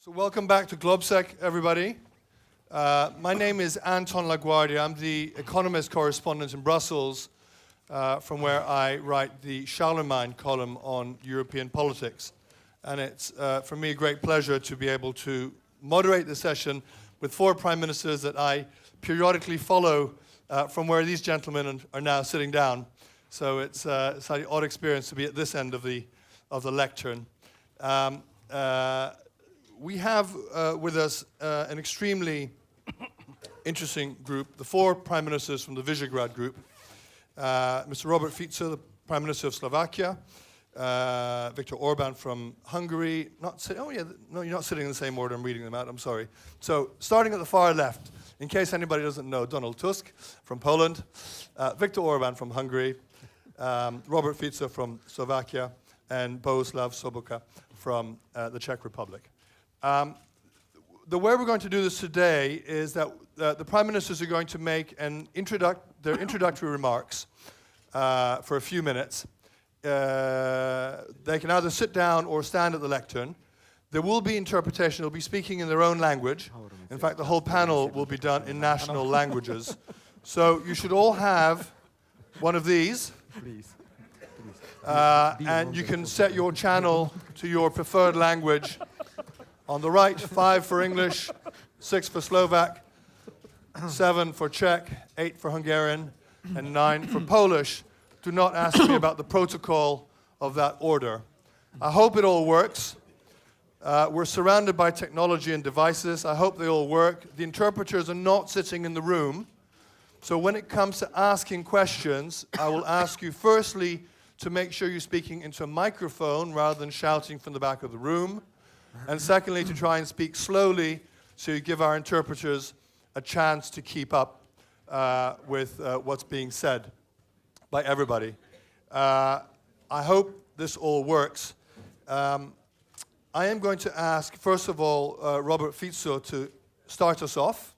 So welcome back to GlobeSec, everybody. My name is Anton LaGuardia. I'm the economist correspondent in Brussels, from where I write the Charlemagne column on European politics. And it's, for me, a great pleasure to be able to moderate the session with four prime ministers that I periodically follow from where these gentlemen are now sitting down. So it's a slightly odd experience to be at this end of the lectern. We have with us an extremely interesting group, the four prime ministers from the Visegrad group. Mr. Robert Fico, the Prime Minister of Slovakia, Viktor Orban from Hungary. No, you're not sitting in the same order. I'm reading them out. I'm sorry. So, starting at the far left, in case anybody doesn't know, Donald Tusk from Poland, Viktor Orban from Hungary, Robert Fico from Slovakia, and Bohuslav Sobotka from the Czech Republic. The way we're going to do this today is that the prime ministers are going to make their introductory remarks for a few minutes. They can either sit down or stand at the lectern. There will be interpretation. They'll be speaking in their own language. In fact, the whole panel will be done in national languages. So you should all have one of these. And you can set your channel to your preferred language. On the right, 5 for English, 6 for Slovak, 7 for Czech, 8 for Hungarian, and 9 for Polish. Do not ask me about the protocol of that order. I hope it all works. We're surrounded by technology and devices. I hope they all work. The interpreters are not sitting in the room. So when it comes to asking questions, I will ask you firstly to make sure you're speaking into a microphone rather than shouting from the back of the room. And secondly, to try and speak slowly so you give our interpreters a chance to keep up with what's being said by everybody. I hope this all works. I am going to ask, first of all, Robert Fico to start us off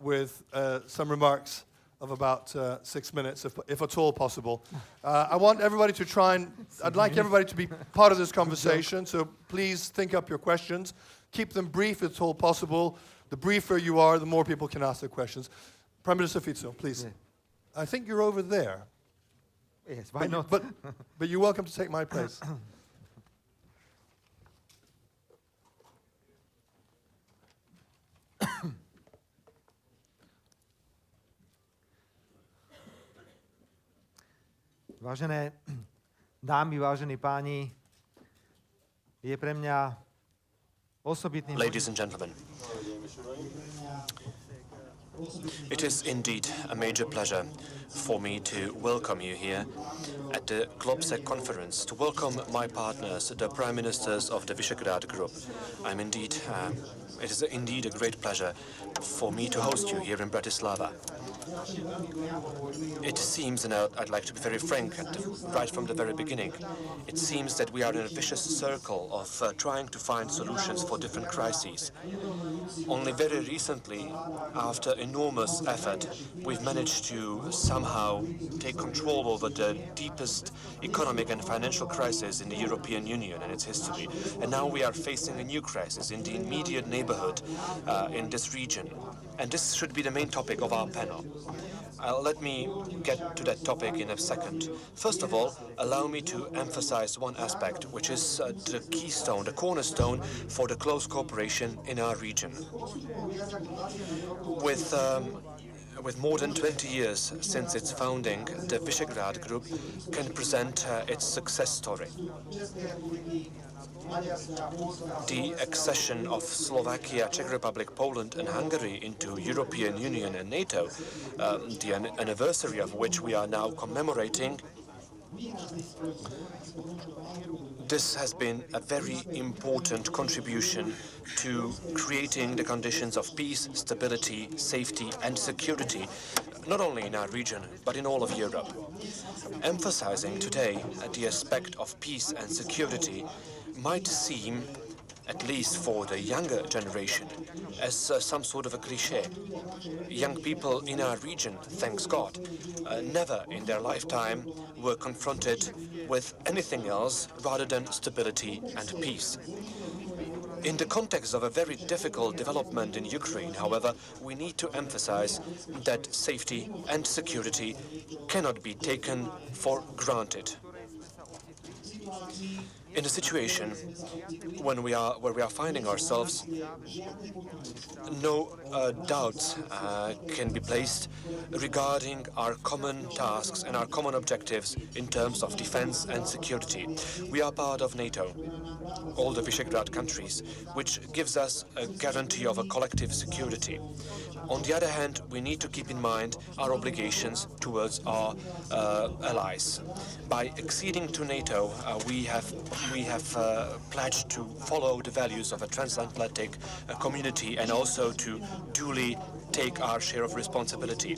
with some remarks of about 6 minutes, if at all possible. I want everybody to I'd like everybody to be part of this conversation, so please think up your questions. Keep them brief if at all possible. The briefer you are, the more people can ask their questions. Prime Minister Fico, please. Yeah. I think you're over there. Yes, why not? But you're welcome to take my place. Vážené dámy, vážení páni, je pre mňa osobitným... Ladies and gentlemen, it is indeed a major pleasure for me to welcome you here at the GlobeSec conference, to welcome my partners, the Prime Ministers of the Visegrad Group. It is indeed a great pleasure for me to host you here in Bratislava. It seems, and I'd like to be very frank, right from the very beginning, it seems that we are in a vicious circle of trying to find solutions for different crises. Only very recently, after enormous effort, we've managed to somehow take control over the deepest economic and financial crisis in the European Union and its history. And now we are facing a new crisis in the immediate neighborhood in this region. And this should be the main topic of our panel. Let me get to that topic in a second. First of all, allow me to emphasize one aspect, which is the keystone, the cornerstone for the close cooperation in our region. With more than 20 years since its founding, the Visegrad Group can present its success story. The accession of Slovakia, Czech Republic, Poland and Hungary into European Union and NATO, the anniversary of which we are now commemorating, this has been a very important contribution to creating the conditions of peace, stability, safety and security, not only in our region, but in all of Europe. Emphasizing today the aspect of peace and security might seem, at least for the younger generation, as some sort of a cliché. Young people in our region, thanks God, never in their lifetime were confronted with anything else rather than stability and peace. In the context of a very difficult development in Ukraine, however, we need to emphasize that safety and security cannot be taken for granted. In a situation where we are finding ourselves, no doubts can be placed regarding our common tasks and our common objectives in terms of defense and security. We are part of NATO, all the Visegrad countries, which gives us a guarantee of a collective security. On the other hand, we need to keep in mind our obligations towards our allies. By acceding to NATO, we have pledged to follow the values of a transatlantic community and also to duly take our share of responsibility.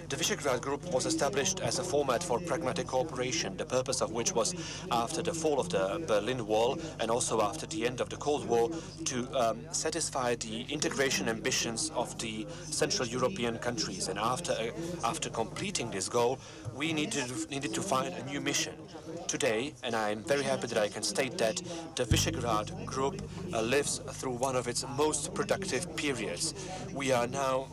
The Visegrad Group was established as a format for pragmatic cooperation, the purpose of which was, after the fall of the Berlin Wall and also after the end of the Cold War, to satisfy the integration ambitions of the Central European countries. And after completing this goal, we needed to find a new mission. Today, and I'm very happy that I can state that, the Visegrad Group lives through one of its most productive periods. We are now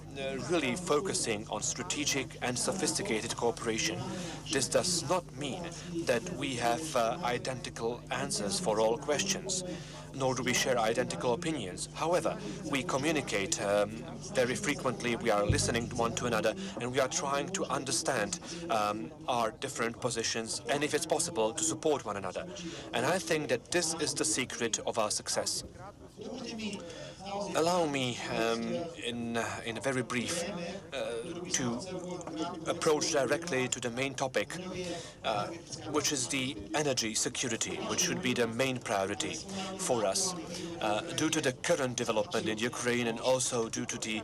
really focusing on strategic and sophisticated cooperation. This does not mean that we have identical answers for all questions, nor do we share identical opinions. However, we communicate very frequently, we are listening one to another, and we are trying to understand our different positions, and if it's possible, to support one another. And I think that this is the secret of our success. Allow me, in a very brief, to approach directly to the main topic, which is the energy security, which should be the main priority for us. Due to the current development in Ukraine and also due to the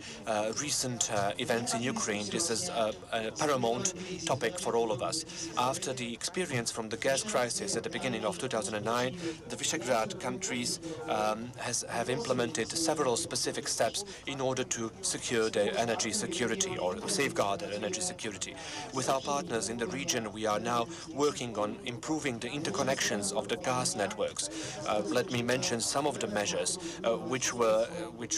recent events in Ukraine, this is a paramount topic for all of us. After the experience from the gas crisis at the beginning of 2009, the Visegrad countries have implemented several specific steps in order to secure their energy security or safeguard their energy security. With our partners in the region, we are now working on improving the interconnections of the gas networks. Let me mention some of the measures which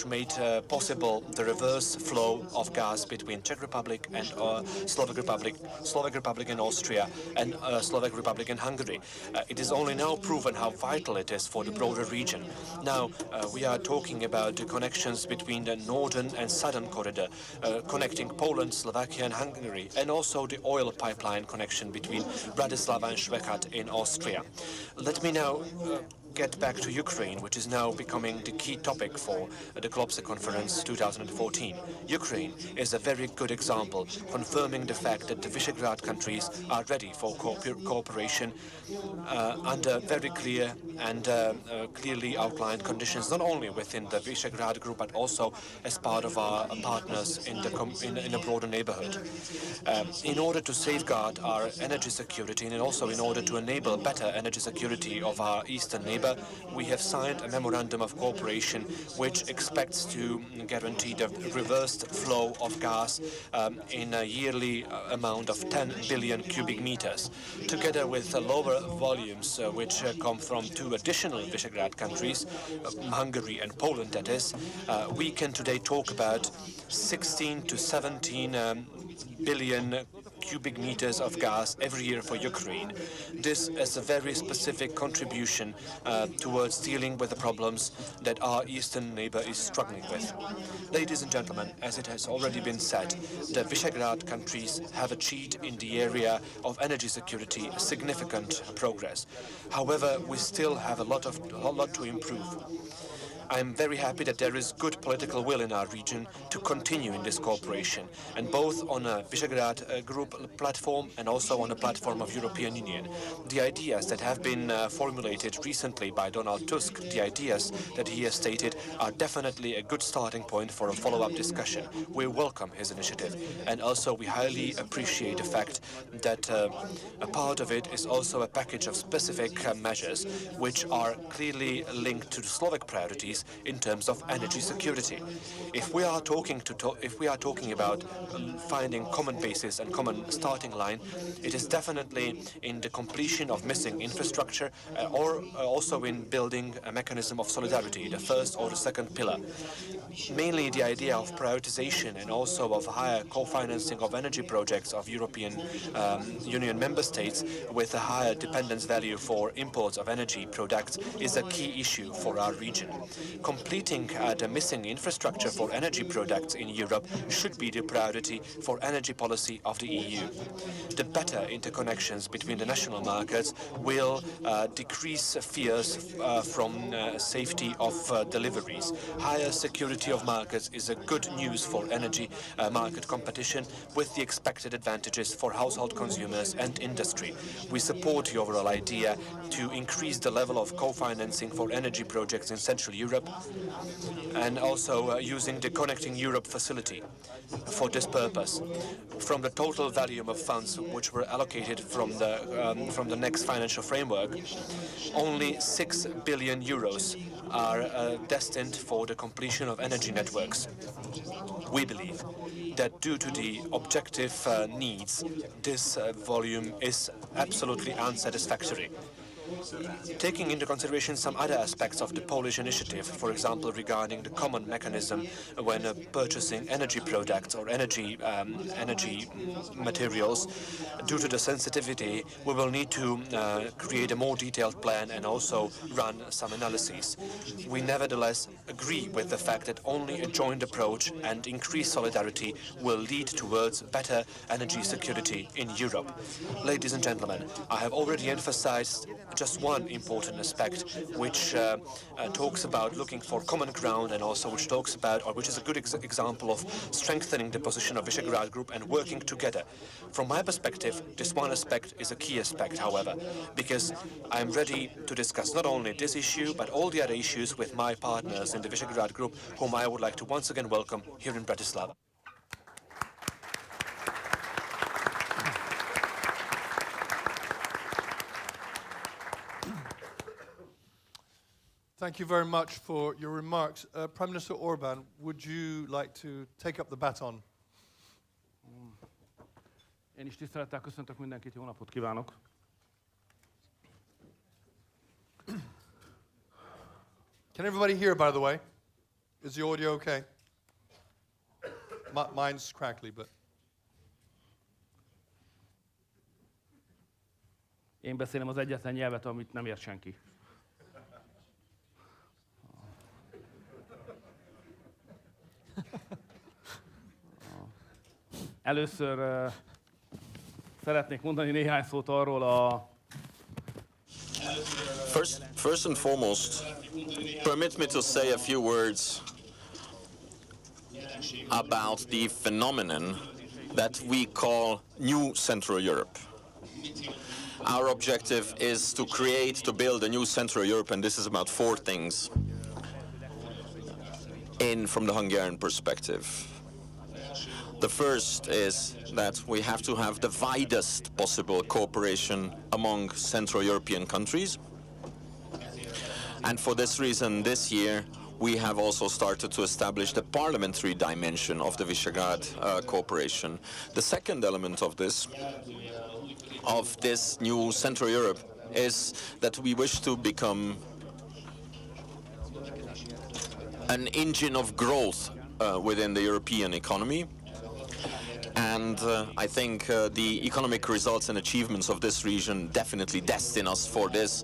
made possible the reverse flow of gas between Czech Republic and Slovak Republic and Austria, and Slovak Republic and Hungary. It is only now proven how vital it is for the broader region. Now we are talking about the connections between the northern and southern corridor, connecting Poland, Slovakia and Hungary, and also the oil pipeline connection between Bratislava and Švecat in Austria. Let me now get back to Ukraine, which is now becoming the key topic for the Globse Conference 2014. Ukraine is a very good example, confirming the fact that the Visegrad countries are ready for cooperation under very clear and clearly outlined conditions, not only within the Visegrad Group, but also as part of our partners in a broader neighborhood. In order to safeguard our energy security and also in order to enable better energy security of our eastern neighbor, we have signed a memorandum of cooperation which expects to guarantee the reversed flow of gas in a yearly amount of 10 billion cubic meters. Together with lower volumes which come from two additional Visegrad countries, Hungary and Poland that is, we can today talk about 16 to 17 billion cubic meters of gas every year for Ukraine. This is a very specific contribution towards dealing with the problems that our eastern neighbor is struggling with. Ladies and gentlemen, as it has already been said, the Visegrad countries have achieved in the area of energy security significant progress. However, we still have a lot to improve. I'm very happy that there is good political will in our region to continue in this cooperation, and both on a Visegrad Group platform and also on a platform of European Union. The ideas that have been formulated recently by Donald Tusk, the ideas that he has stated, are definitely a good starting point for a follow-up discussion. We welcome his initiative, and also we highly appreciate the fact that a part of it is also a package of specific measures which are clearly linked to the Slovak priorities in terms of energy security. If we are talking about finding common basis and common starting line. It is definitely in the completion of missing infrastructure or also in building a mechanism of solidarity, the first or the second pillar. Mainly the idea of prioritization and also of higher co-financing of energy projects of European Union member states with a higher dependence value for imports of energy products is a key issue for our region. Completing the missing infrastructure for energy products in Europe should be the priority for energy policy of the EU. The better interconnections between the national markets will decrease fears from safety of deliveries. Higher security of markets is a good news for energy market competition with the expected advantages for household consumers and industry. We support the overall idea to increase the level of co-financing for energy projects in Central Europe and also using the Connecting Europe facility for this purpose. From the total volume of funds which were allocated from the next financial framework, only 6 billion euros are destined for the completion of energy networks. We believe that due to the objective needs, this volume is absolutely unsatisfactory. Taking into consideration some other aspects of the Polish initiative, for example, regarding the common mechanism when purchasing energy products or energy materials, due to the sensitivity, we will need to create a more detailed plan and also run some analyses. We nevertheless agree with the fact that only a joint approach and increased solidarity will lead towards better energy security in Europe. Ladies and gentlemen, I have already emphasized just one important aspect which talks about looking for common ground and also which talks about, or which is a good example of strengthening the position of Visegrad Group and working together. From my perspective, this one aspect is a key aspect, however, because I am ready to discuss not only this issue but all the other issues with my partners in the Visegrad Group, whom I would like to once again welcome here in Bratislava. Thank you very much for your remarks. Prime Minister Orbán, would you like to take up the baton? Én is tisztelettel köszöntök mindenkit, jó napot kívánok! Can everybody hear, by the way? Is the audio okay? Mine's crackly, but... Én beszélem az egyetlen nyelvet, amit nem ért senki. Először szeretnék mondani néhány szót arról a... First and foremost, permit me to say a few words about the phenomenon that we call New Central Europe. Our objective is to build a new Central Europe, and this is about four things from the Hungarian perspective. The first is that we have to have the widest possible cooperation among Central European countries. And for this reason, this year, we have also started to establish the parliamentary dimension of the Visegrad cooperation. The second element of this new Central Europe is that we wish to become an engine of growth within the European economy. And I think the economic results and achievements of this region definitely destine us for this.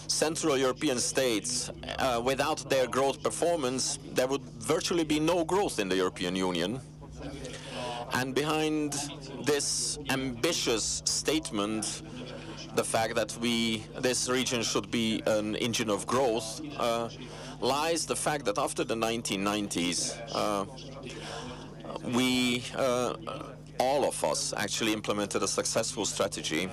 Central European states, without their growth performance, there would virtually be no growth in the European Union. And behind this ambitious statement, the fact that this region should be an engine of growth, lies the fact that after the 1990s, all of us actually implemented a successful strategy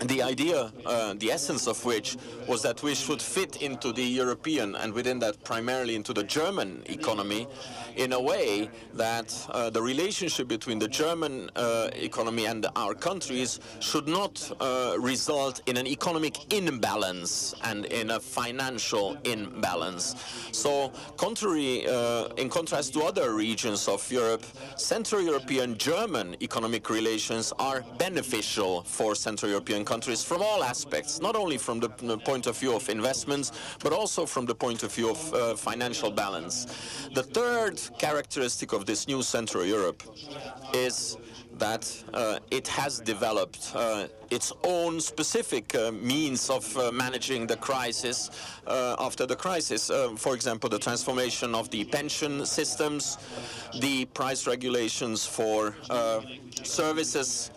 the idea, the essence of which was that we should fit into the European, and within that primarily into the German economy, in a way that the relationship between the German economy and our countries should not result in an economic imbalance and in a financial imbalance. So in contrast to other regions of Europe, Central European German economic relations are beneficial for Central European countries from all aspects, not only from the point of view of investments, but also from the point of view of financial balance. The third characteristic of this new Central Europe is that it has developed its own specific means of managing the crisis after the crisis. For example, the transformation of the pension systems, the price regulations for services,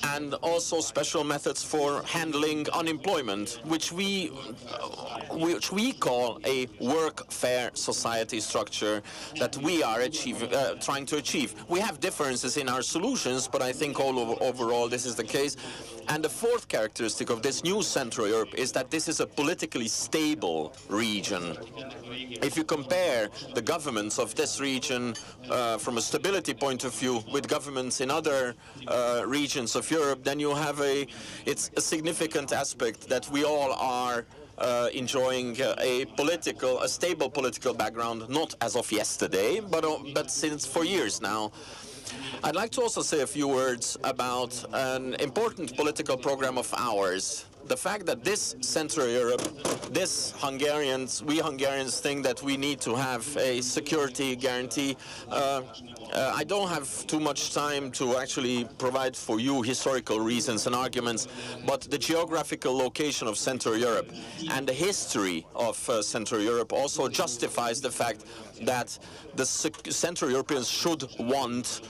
and also special methods for handling unemployment, which we call a work-fair society structure that we are trying to achieve. We have differences in our solutions, but I think overall this is the case. And the fourth characteristic of this new Central Europe is that this is a politically stable region. If you compare the governments of this region from a stability point of view with governments in other regions of Europe, then you have it's a significant aspect that we all are enjoying a stable political background, not as of yesterday, but since for years now. I'd like to also say a few words about an important political program of ours. The fact that this Central Europe, we Hungarians think that we need to have a security guarantee. I don't have too much time to actually provide for you historical reasons and arguments, but the geographical location of Central Europe and the history of Central Europe also justifies the fact that the Central Europeans should want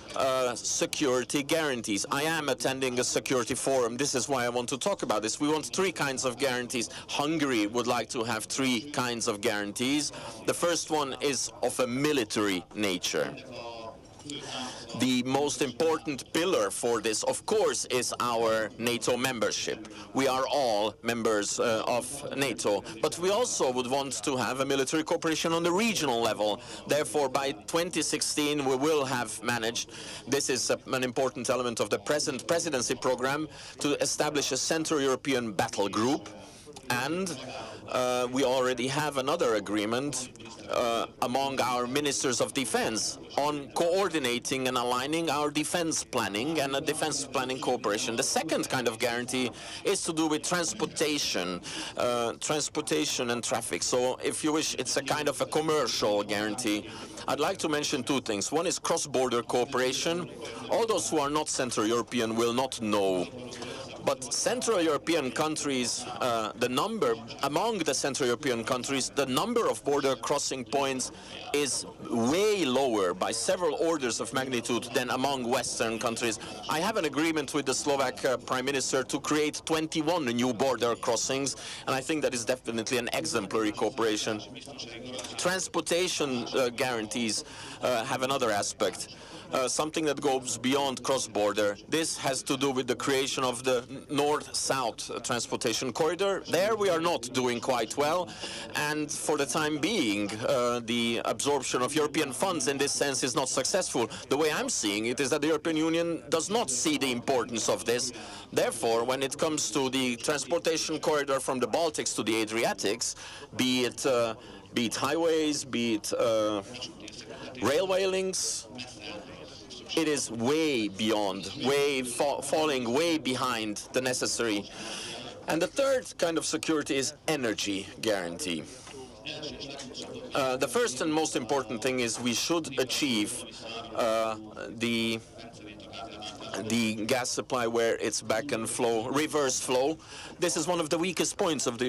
security guarantees. I am attending a security forum. This is why I want to talk about this. We want three kinds of guarantees. Hungary would like to have three kinds of guarantees. The first one is of a military nature. The most important pillar for this, of course, is our NATO membership. We are all members of NATO, but we also would want to have a military cooperation on the regional level. Therefore, by 2016, we will have managed, this is an important element of the present presidency program, to establish a Central European battle group, and we already have another agreement among our ministers of defense on coordinating and aligning our defense planning and a defense planning cooperation. The second kind of guarantee is to do with transportation and traffic. So if you wish, it's a kind of a commercial guarantee. I'd like to mention two things. One is cross-border cooperation. All those who are not Central European will not know. But Central European countries, among the Central European countries, the number of border crossing points is way lower by several orders of magnitude than among Western countries. I have an agreement with the Slovak Prime Minister to create 21 new border crossings, and I think that is definitely an exemplary cooperation. Transportation guarantees have another aspect. Something that goes beyond cross-border. This has to do with the creation of the north-south transportation corridor. There we are not doing quite well, and for the time being, the absorption of European funds in this sense is not successful. The way I'm seeing it is that the European Union does not see the importance of this. Therefore, when it comes to the transportation corridor from the Baltics to the Adriatics, be it highways, be it railway links, it is way beyond, falling way behind the necessary. And the third kind of security is energy guarantee. The first and most important thing is we should achieve the gas supply where it's back and flow, reverse flow. This is one of the weakest points of the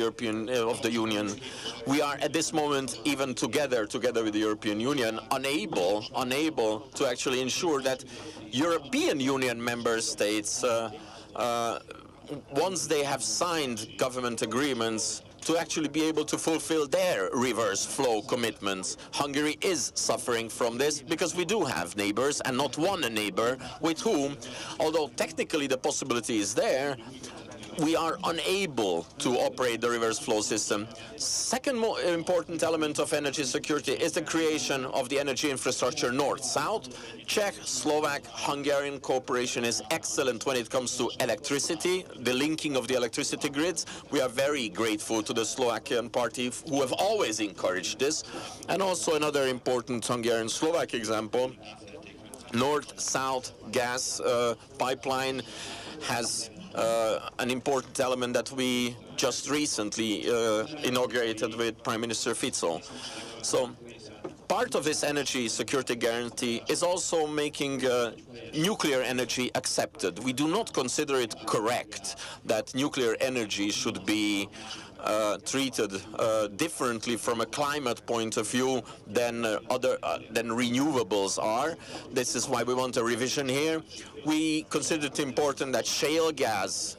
Union. We are at this moment, even together with the European Union, unable to actually ensure that European Union member states, once they have signed government agreements, to actually be able to fulfill their reverse flow commitments. Hungary is suffering from this because we do have neighbors, and not one neighbor, with whom, although technically the possibility is there, we are unable to operate the reverse flow system. Second important element of energy security is the creation of the energy infrastructure north-south. Czech, Slovak, Hungarian cooperation is excellent when it comes to electricity, the linking of the electricity grids. We are very grateful to the Slovakian party who have always encouraged this. And also another important Hungarian-Slovak example, north-south gas pipeline has an important element that we just recently inaugurated with Prime Minister Fico. So part of this energy security guarantee is also making nuclear energy accepted. We do not consider it correct that nuclear energy should be treated differently from a climate point of view than than renewables are. This is why we want a revision here. We consider it important that shale gas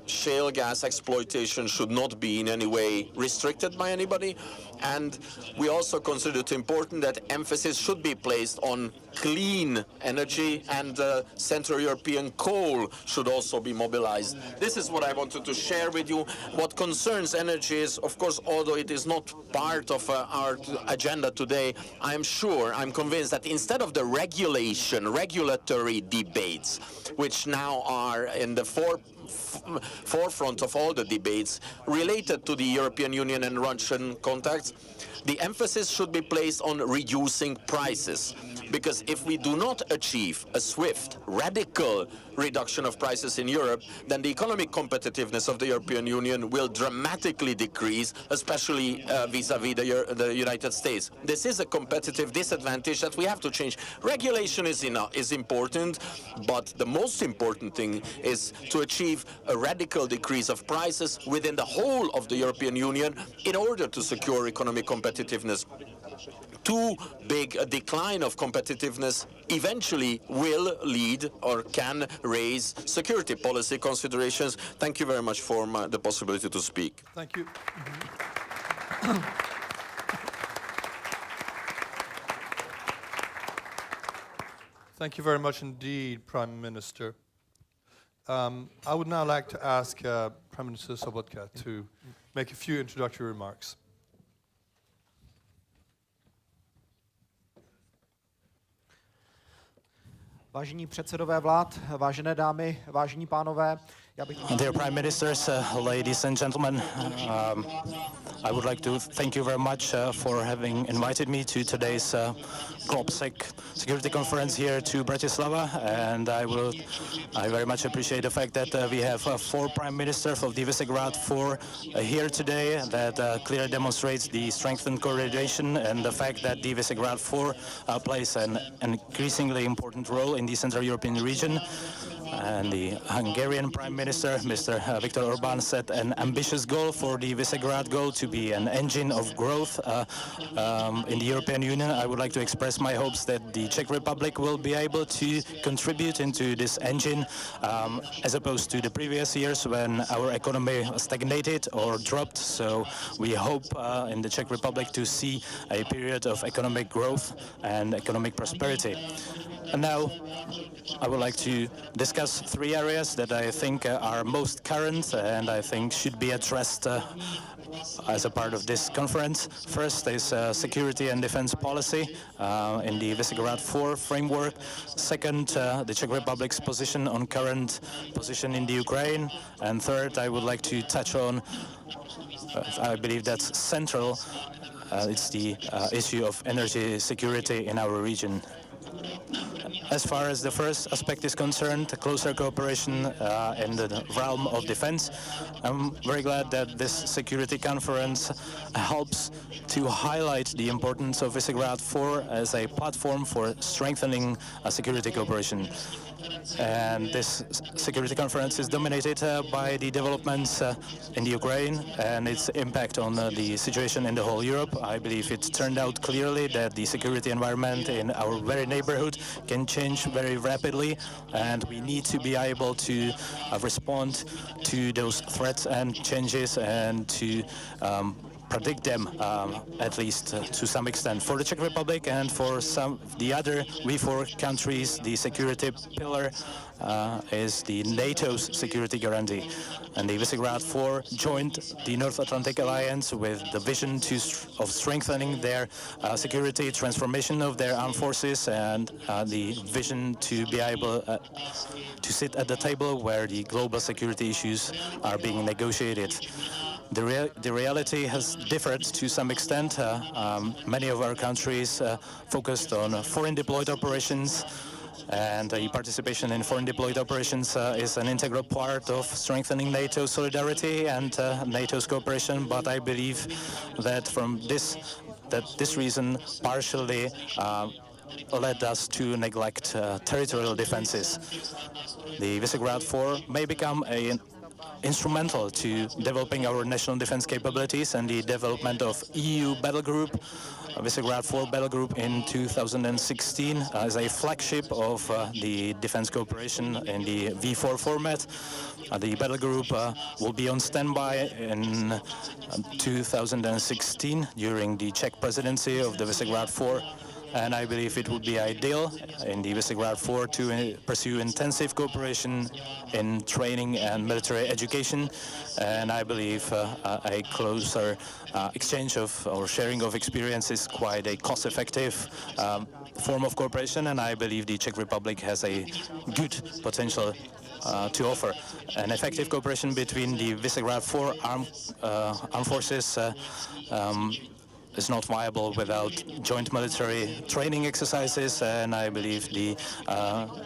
exploitation should not be in any way restricted by anybody. And we also consider it important that emphasis should be placed on clean energy, and Central European coal should also be mobilized. This is what I wanted to share with you. What concerns energy is, of course, although it is not part of our agenda today, I'm convinced that instead of the regulatory debates, which now are in the forefront of all the debates related to the European Union and Russian contacts, the emphasis should be placed on reducing prices. Because if we do not achieve a swift, radical reduction of prices in Europe, then the economic competitiveness of the European Union will dramatically decrease, especially vis-à-vis the United States. This is a competitive disadvantage that we have to change. Regulation is important, but the most important thing is to achieve a radical decrease of prices within the whole of the European Union in order to secure economic competitiveness. Too big a decline of competitiveness eventually will lead or can raise security policy considerations. Thank you very much for the possibility to speak. Thank you. Thank you very much indeed, Prime Minister. I would now like to ask Prime Minister Sobotka to make a few introductory remarks. Vážení předsedové vlád, vážené dámy, vážení pánové, Dear Prime Ministers, ladies and gentlemen, I would like to thank you very much for having invited me to today's GlobSec Security Conference here to Bratislava, and I very much appreciate the fact that we have 4 Prime Ministers of the Visegrad 4 here today. That clearly demonstrates the strengthened coordination and the fact that the Visegrad 4 plays an increasingly important role in the Central European region. And the Hungarian Prime Minister, Mr. Viktor Orbán, set an ambitious goal for the Visegrad goal to be an engine of growth in the European Union. I would like to express my hopes that the Czech Republic will be able to contribute into this engine as opposed to the previous years when our economy stagnated or dropped. So we hope in the Czech Republic to see a period of economic growth and economic prosperity. And now I would like to discuss 3 areas that I think are most current and I think should be addressed as a part of this conference. First is security and defense policy in the Visegrad 4 framework. Second, the Czech Republic's position on current position in the Ukraine. And third, I would like to touch on, I believe that's central, it's the issue of energy security in our region. As far as the first aspect is concerned, closer cooperation in the realm of defense, I'm very glad that this security conference helps to highlight the importance of Visegrad 4 as a platform for strengthening security cooperation. And this security conference is dominated by the developments in the Ukraine and its impact on the situation in the whole Europe. I believe it turned out clearly that the security environment in our very neighborhood can change very rapidly, and we need to be able to respond to those threats and changes and to predict them, at least to some extent. For the Czech Republic and for some the other V4 countries, the security pillar is the NATO's security guarantee. And the Visegrad 4 joined the North Atlantic Alliance with the vision of strengthening their security, transformation of their armed forces, and the vision to be able to sit at the table where the global security issues are being negotiated. The reality has differed to some extent. Many of our countries focused on foreign deployed operations, and the participation in foreign deployed operations is an integral part of strengthening NATO solidarity and NATO's cooperation. But I believe that this reason partially led us to neglect territorial defenses. The Visegrad 4 may become instrumental to developing our national defense capabilities and the development of EU battle group. Visegrad 4 battle group in 2016 as a flagship of the defense cooperation in the V4 format. The battle group will be on standby in 2016 during the Czech presidency of the Visegrad 4. And I believe it would be ideal in the Visegrad 4 to pursue intensive cooperation in training and military education. And I believe a closer exchange of or sharing of experience is quite a cost-effective form of cooperation. And I believe the Czech Republic has a good potential to offer. An effective cooperation between the Visegrad 4 armed forces is not viable without joint military training exercises, and I believe the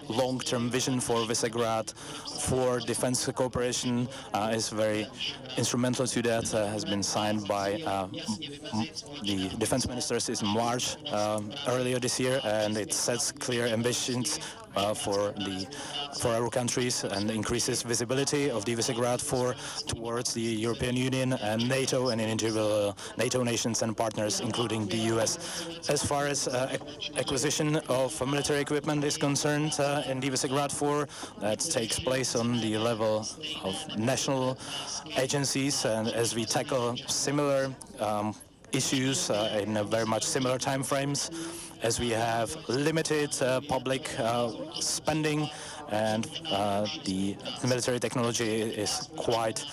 long-term vision for Visegrad for defense cooperation is very instrumental to that. Has been signed by the defense ministers in March earlier this year, and it sets clear ambitions for our countries and increases visibility of the Visegrad 4 towards the European Union and NATO and in individual NATO nations and partners, including the US. As far as acquisition of military equipment is concerned in the Visegrad 4, that takes place on the level of national agencies, and as we tackle similar issues in very much similar time frames, as we have limited public spending and the military technology is quite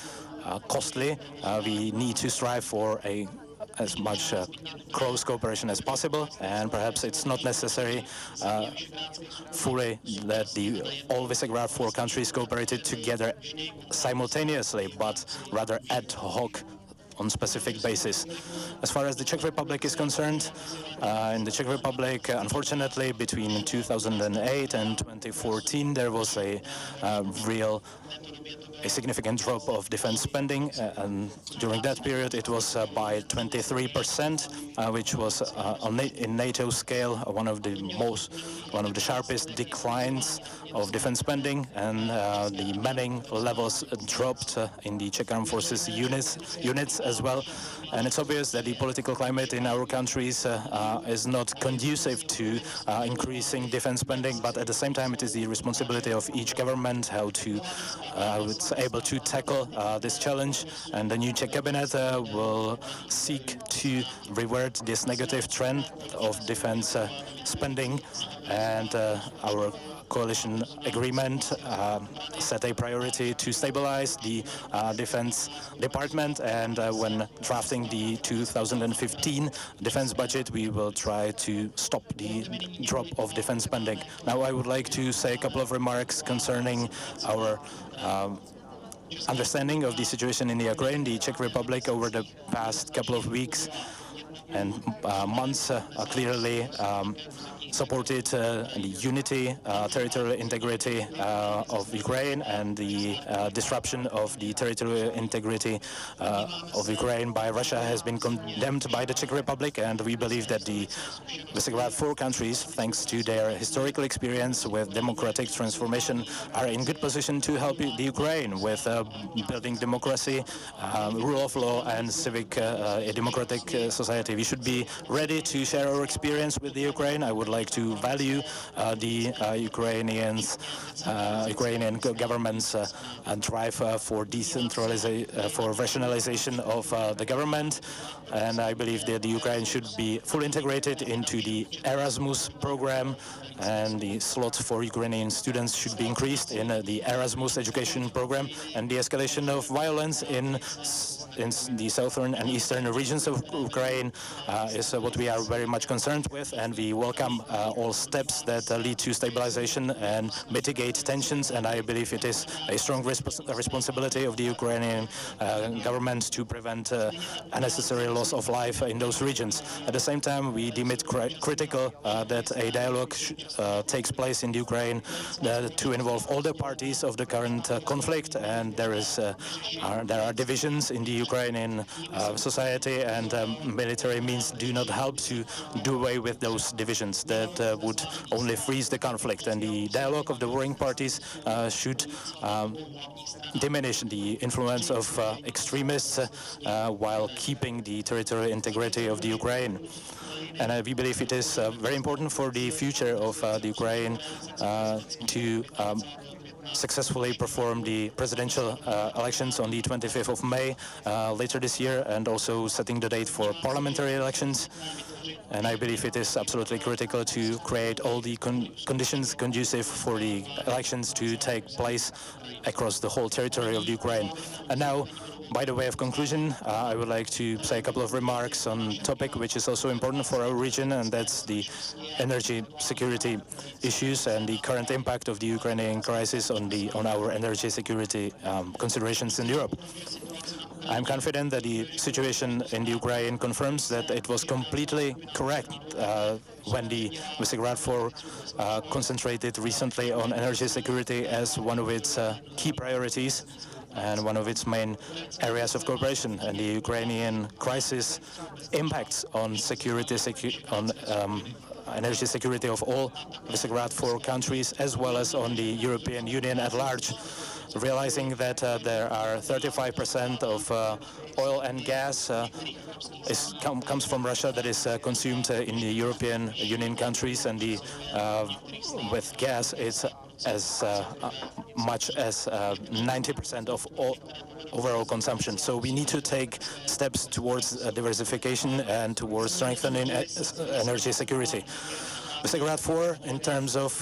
costly. We need to strive for as much close cooperation as possible, and perhaps it's not necessary fully that all Visegrad 4 countries cooperated together simultaneously, but rather ad hoc on specific basis. As far as the Czech Republic is concerned, in the Czech Republic, unfortunately, between 2008 and 2014, there was a significant drop of defense spending, and during that period it was by 23%, which was in NATO scale one of the sharpest declines of defense spending, and the manning levels dropped in the Czech Armed Forces units as well. And it's obvious that the political climate in our countries is not conducive to increasing defense spending, but at the same time it is the responsibility of each government how to able to tackle this challenge, and the new Czech cabinet will seek to revert this negative trend of defense spending, and our coalition agreement set a priority to stabilize the defense department, and when drafting the 2015 defense budget we will try to stop the drop of defense spending. Now I would like to say a couple of remarks concerning our understanding of the situation in the Ukraine. The Czech Republic over the past couple of weeks and months clearly supported the unity, territorial integrity of Ukraine, and the disruption of the territorial integrity of Ukraine by Russia has been condemned by the Czech Republic, and we believe that the Visegrad 4 countries, thanks to their historical experience with democratic transformation, are in good position to help the Ukraine with building democracy, rule of law, and civic democratic society society. We should be ready to share our experience with the Ukraine. I would like to value the Ukrainian government's drive for decentralization, for rationalization of the government, and I believe that the Ukraine should be fully integrated into the Erasmus program, and the slots for Ukrainian students should be increased in the Erasmus education program, and the escalation of violence in the southern and eastern regions of Ukraine is what we are very much concerned with, and we welcome all steps that lead to stabilization and mitigate tensions, and I believe it is a strong responsibility of the Ukrainian government to prevent unnecessary loss of life in those regions. At the same time, we deem it critical that a dialogue takes place in Ukraine to involve all the parties of the current conflict, and there are divisions in the Ukrainian society, and military means do not help to do away with those divisions. That would only freeze the conflict, and the dialogue of the warring parties should diminish the influence of extremists while keeping the territorial integrity of the Ukraine. And we believe it is very important for the future of the Ukraine to successfully perform the presidential elections on the 25th of May later this year, and also setting the date for parliamentary elections. And I believe it is absolutely critical to create all the conditions conducive for the elections to take place across the whole territory of the Ukraine. And now, by the way of conclusion, I would like to say a couple of remarks on a topic which is also important for our region, and that's the energy security issues and the current impact of the Ukrainian crisis on our energy security considerations in Europe. I'm confident that the situation in the Ukraine confirms that it was completely correct when the Visegrad 4 concentrated recently on energy security as one of its key priorities and one of its main areas of cooperation. And the Ukrainian crisis impacts on energy security of all Visegrad 4 countries, as well as on the European Union at large. Realizing that there are 35% of oil and gas comes from Russia that is consumed in the European Union countries, and with gas it's as much as 90% of all overall consumption. So we need to take steps towards diversification and towards strengthening energy security. Visegrad 4, in terms of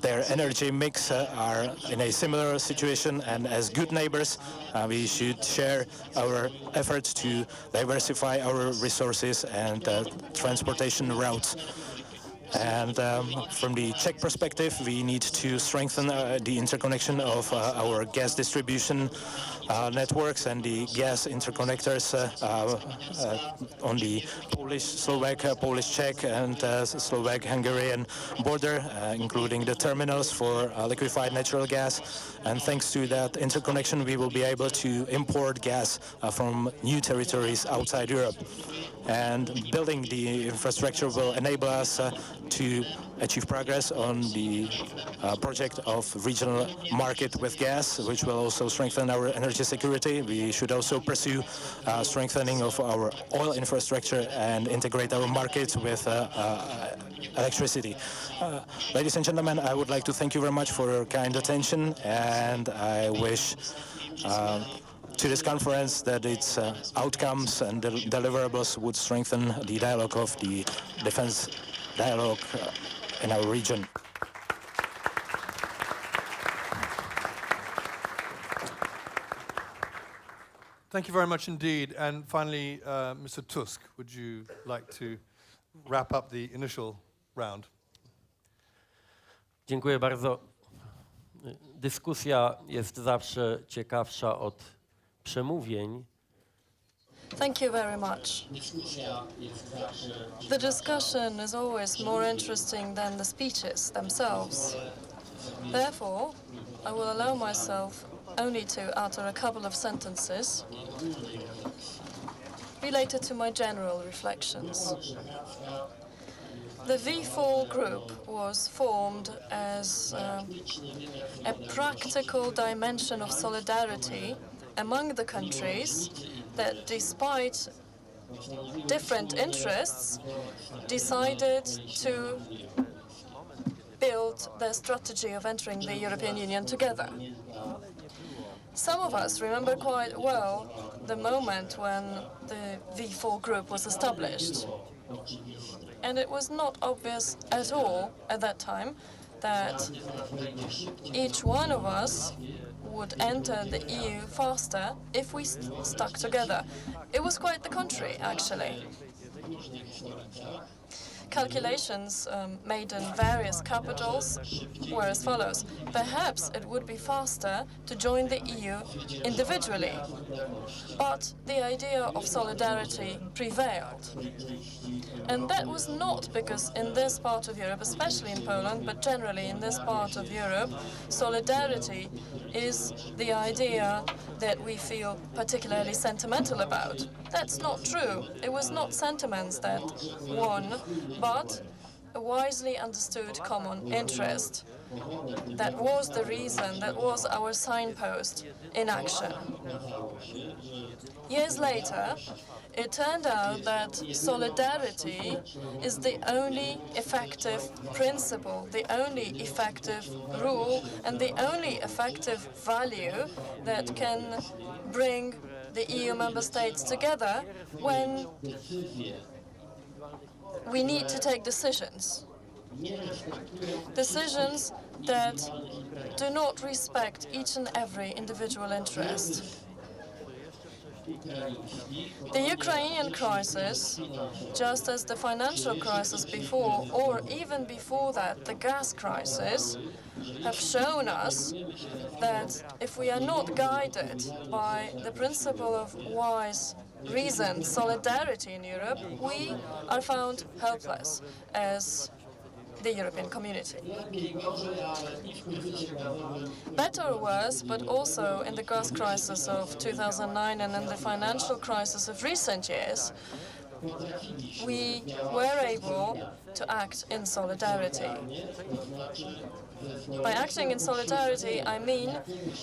their energy mix, are in a similar situation, and as good neighbors, we should share our efforts to diversify our resources and transportation routes. And from the Czech perspective, we need to strengthen the interconnection of our gas distribution networks and the gas interconnectors on the Polish-Slovak, Polish-Czech, and Slovak-Hungarian border, including the terminals for liquefied natural gas. And thanks to that interconnection, we will be able to import gas from new territories outside Europe. And building the infrastructure will enable us to achieve progress on the project of regional market with gas, which will also strengthen our energy security. We should also pursue strengthening of our oil infrastructure and integrate our markets with electricity. Ladies and gentlemen, I would like to thank you very much for your kind attention, and I wish to this conference that its outcomes and deliverables would strengthen the dialogue of the defense dialogue in our region. Thank you very much indeed. And finally, Mr. Tusk, would you like to wrap up the initial round? Dziękuję bardzo. Dyskusja jest zawsze ciekawsza od przemówień. Thank you very much. The discussion is always more interesting than the speeches themselves. Therefore, I will allow myself only to utter a couple of sentences related to my general reflections. The V4 group was formed as a practical dimension of solidarity among the countries that, despite different interests decided to build their strategy of entering the European Union together. Some of us remember quite well the moment when the V4 group was established. And it was not obvious at all at that time that each one of us would enter the EU faster if we stuck together. It was quite the contrary, actually. Calculations made in various capitals were as follows. Perhaps it would be faster to join the EU individually, but the idea of solidarity prevailed. And that was not because in this part of Europe, especially in Poland, but generally in this part of Europe, solidarity is the idea that we feel particularly sentimental about. That's not true. It was not sentiments that won, but a wisely understood common interest. That was the reason, that was our signpost in action. Years later, it turned out that solidarity is the only effective principle, the only effective rule, and the only effective value that can bring the EU member states together when we need to take decisions. Decisions that do not respect each and every individual interest. The Ukrainian crisis, just as the financial crisis before, or even before that, the gas crisis, have shown us that if we are not guided by the principle of wise reason, solidarity in Europe, we are found helpless as the European community. Better or worse, but also in the gas crisis of 2009 and in the financial crisis of recent years, we were able to act in solidarity. By acting in solidarity, I mean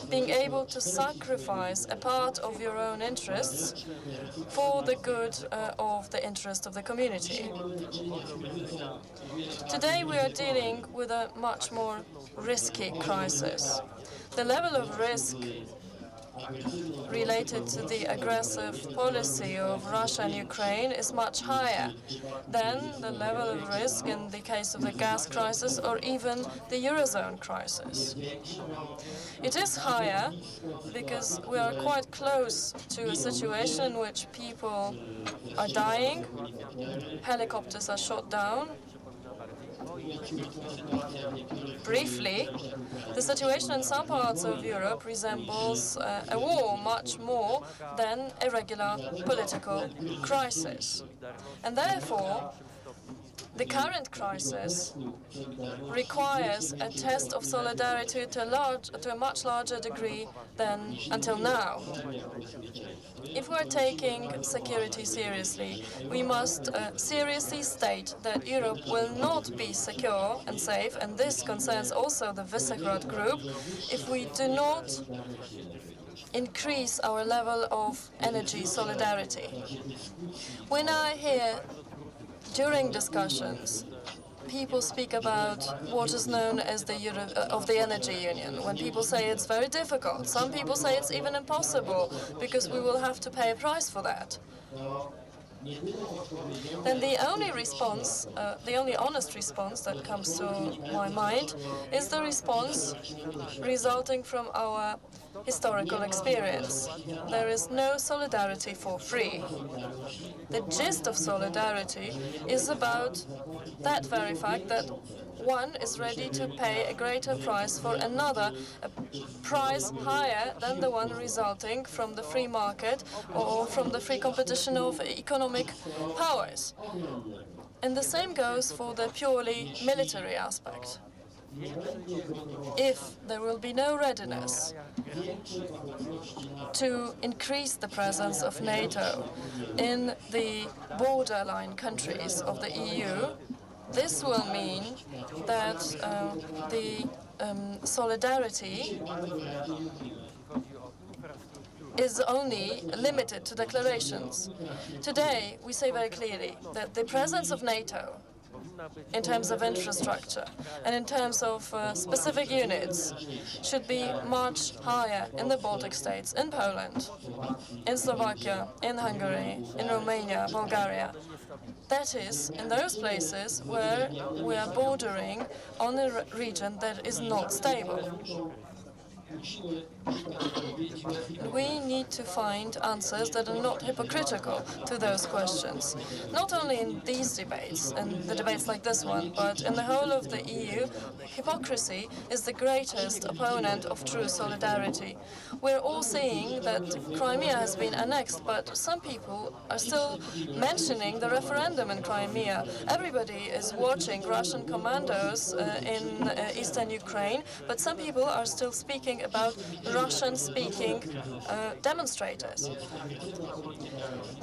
being able to sacrifice a part of your own interests for the good of the interest of the community. Today we are dealing with a much more risky crisis. The level of risk related to the aggressive policy of Russia and Ukraine is much higher than the level of risk in the case of the gas crisis or even the Eurozone crisis. It is higher because we are quite close to a situation in which people are dying, helicopters are shot down. Briefly, the situation in some parts of Europe resembles a war much more than a regular political crisis. And therefore, the current crisis requires a test of solidarity to a much larger degree than until now. If we're taking security seriously, we must seriously state that Europe will not be secure and safe, and this concerns also the Visegrad group, if we do not increase our level of energy solidarity. When I hear during discussions people speak about what is known as the Energy Union, when people say it's very difficult, some people say it's even impossible because we will have to pay a price for that, then the only response, the only honest response that comes to my mind is the response resulting from our historical experience. There is no solidarity for free. The gist of solidarity is about that very fact that one is ready to pay a greater price for another, a price higher than the one resulting from the free market or from the free competition of economic powers. And the same goes for the purely military aspect. If there will be no readiness to increase the presence of NATO in the borderline countries of the EU, this will mean that the solidarity is only limited to declarations. Today, we say very clearly that the presence of NATO in terms of infrastructure and in terms of specific units should be much higher in the Baltic states, in Poland, in Slovakia, in Hungary, in Romania, Bulgaria. That is, in those places where we are bordering on a region that is not stable. We need to find answers that are not hypocritical to those questions. Not only in these debates, and the debates like this one, but in the whole of the EU, hypocrisy is the greatest opponent of true solidarity. We're all seeing that Crimea has been annexed, but some people are still mentioning the referendum in Crimea. Everybody is watching Russian commandos in eastern Ukraine, but some people are still speaking about Russian-speaking demonstrators.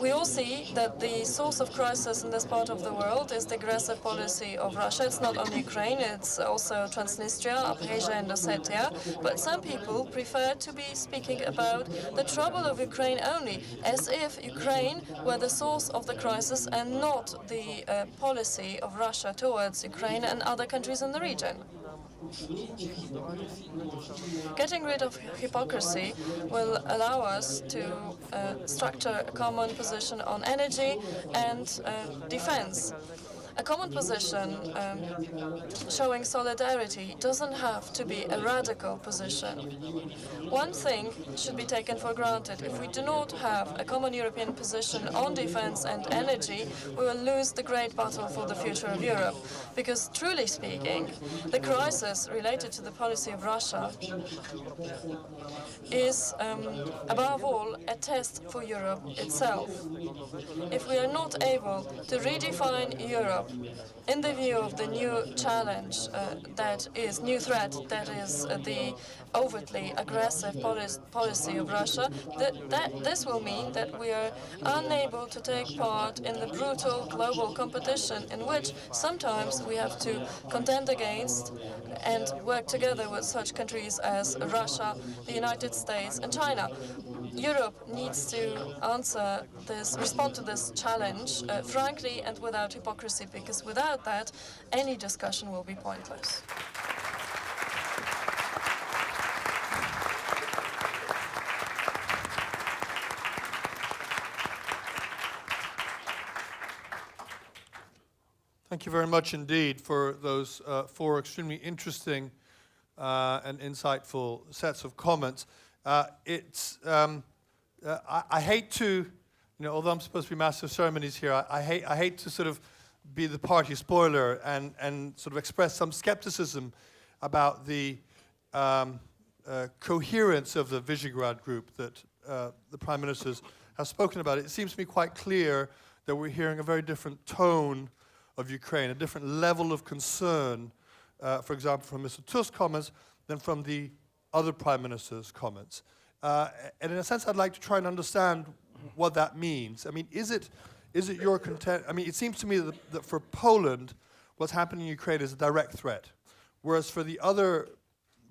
We all see that the source of crisis in this part of the world is the aggressive policy of Russia. It's not only Ukraine, it's also Transnistria, Abkhazia and Ossetia. But some people prefer to be speaking about the trouble of Ukraine only, as if Ukraine were the source of the crisis and not the policy of Russia towards Ukraine and other countries in the region. Getting rid of hypocrisy will allow us to structure a common position on energy and defense. A common position showing solidarity doesn't have to be a radical position. One thing should be taken for granted. If we do not have a common European position on defense and energy, we will lose the great battle for the future of Europe. Because truly speaking, the crisis related to the policy of Russia is, above all, a test for Europe itself. If we are not able to redefine Europe in the view of the new challenge new threat, that is the overtly aggressive policy of Russia, this will mean that we are unable to take part in the brutal global competition in which sometimes we have to contend against and work together with such countries as Russia, the United States and China. Europe needs to respond to this challenge frankly and without hypocrisy, because without that, any discussion will be pointless. Thank you very much indeed for those four extremely interesting and insightful sets of comments. I hate to, although I'm supposed to be master of ceremonies here, I hate to sort of be the party spoiler and sort of express some skepticism about the coherence of the Visegrad group that the Prime Ministers have spoken about. It seems to me quite clear that we're hearing a very different tone of Ukraine, a different level of concern, for example, from Mr. Tusk's comments than from the other Prime Minister's comments. And in a sense, I'd like to try and understand what that means. I mean, is it your content? I mean, it seems to me that for Poland, what's happening in Ukraine is a direct threat, whereas for the other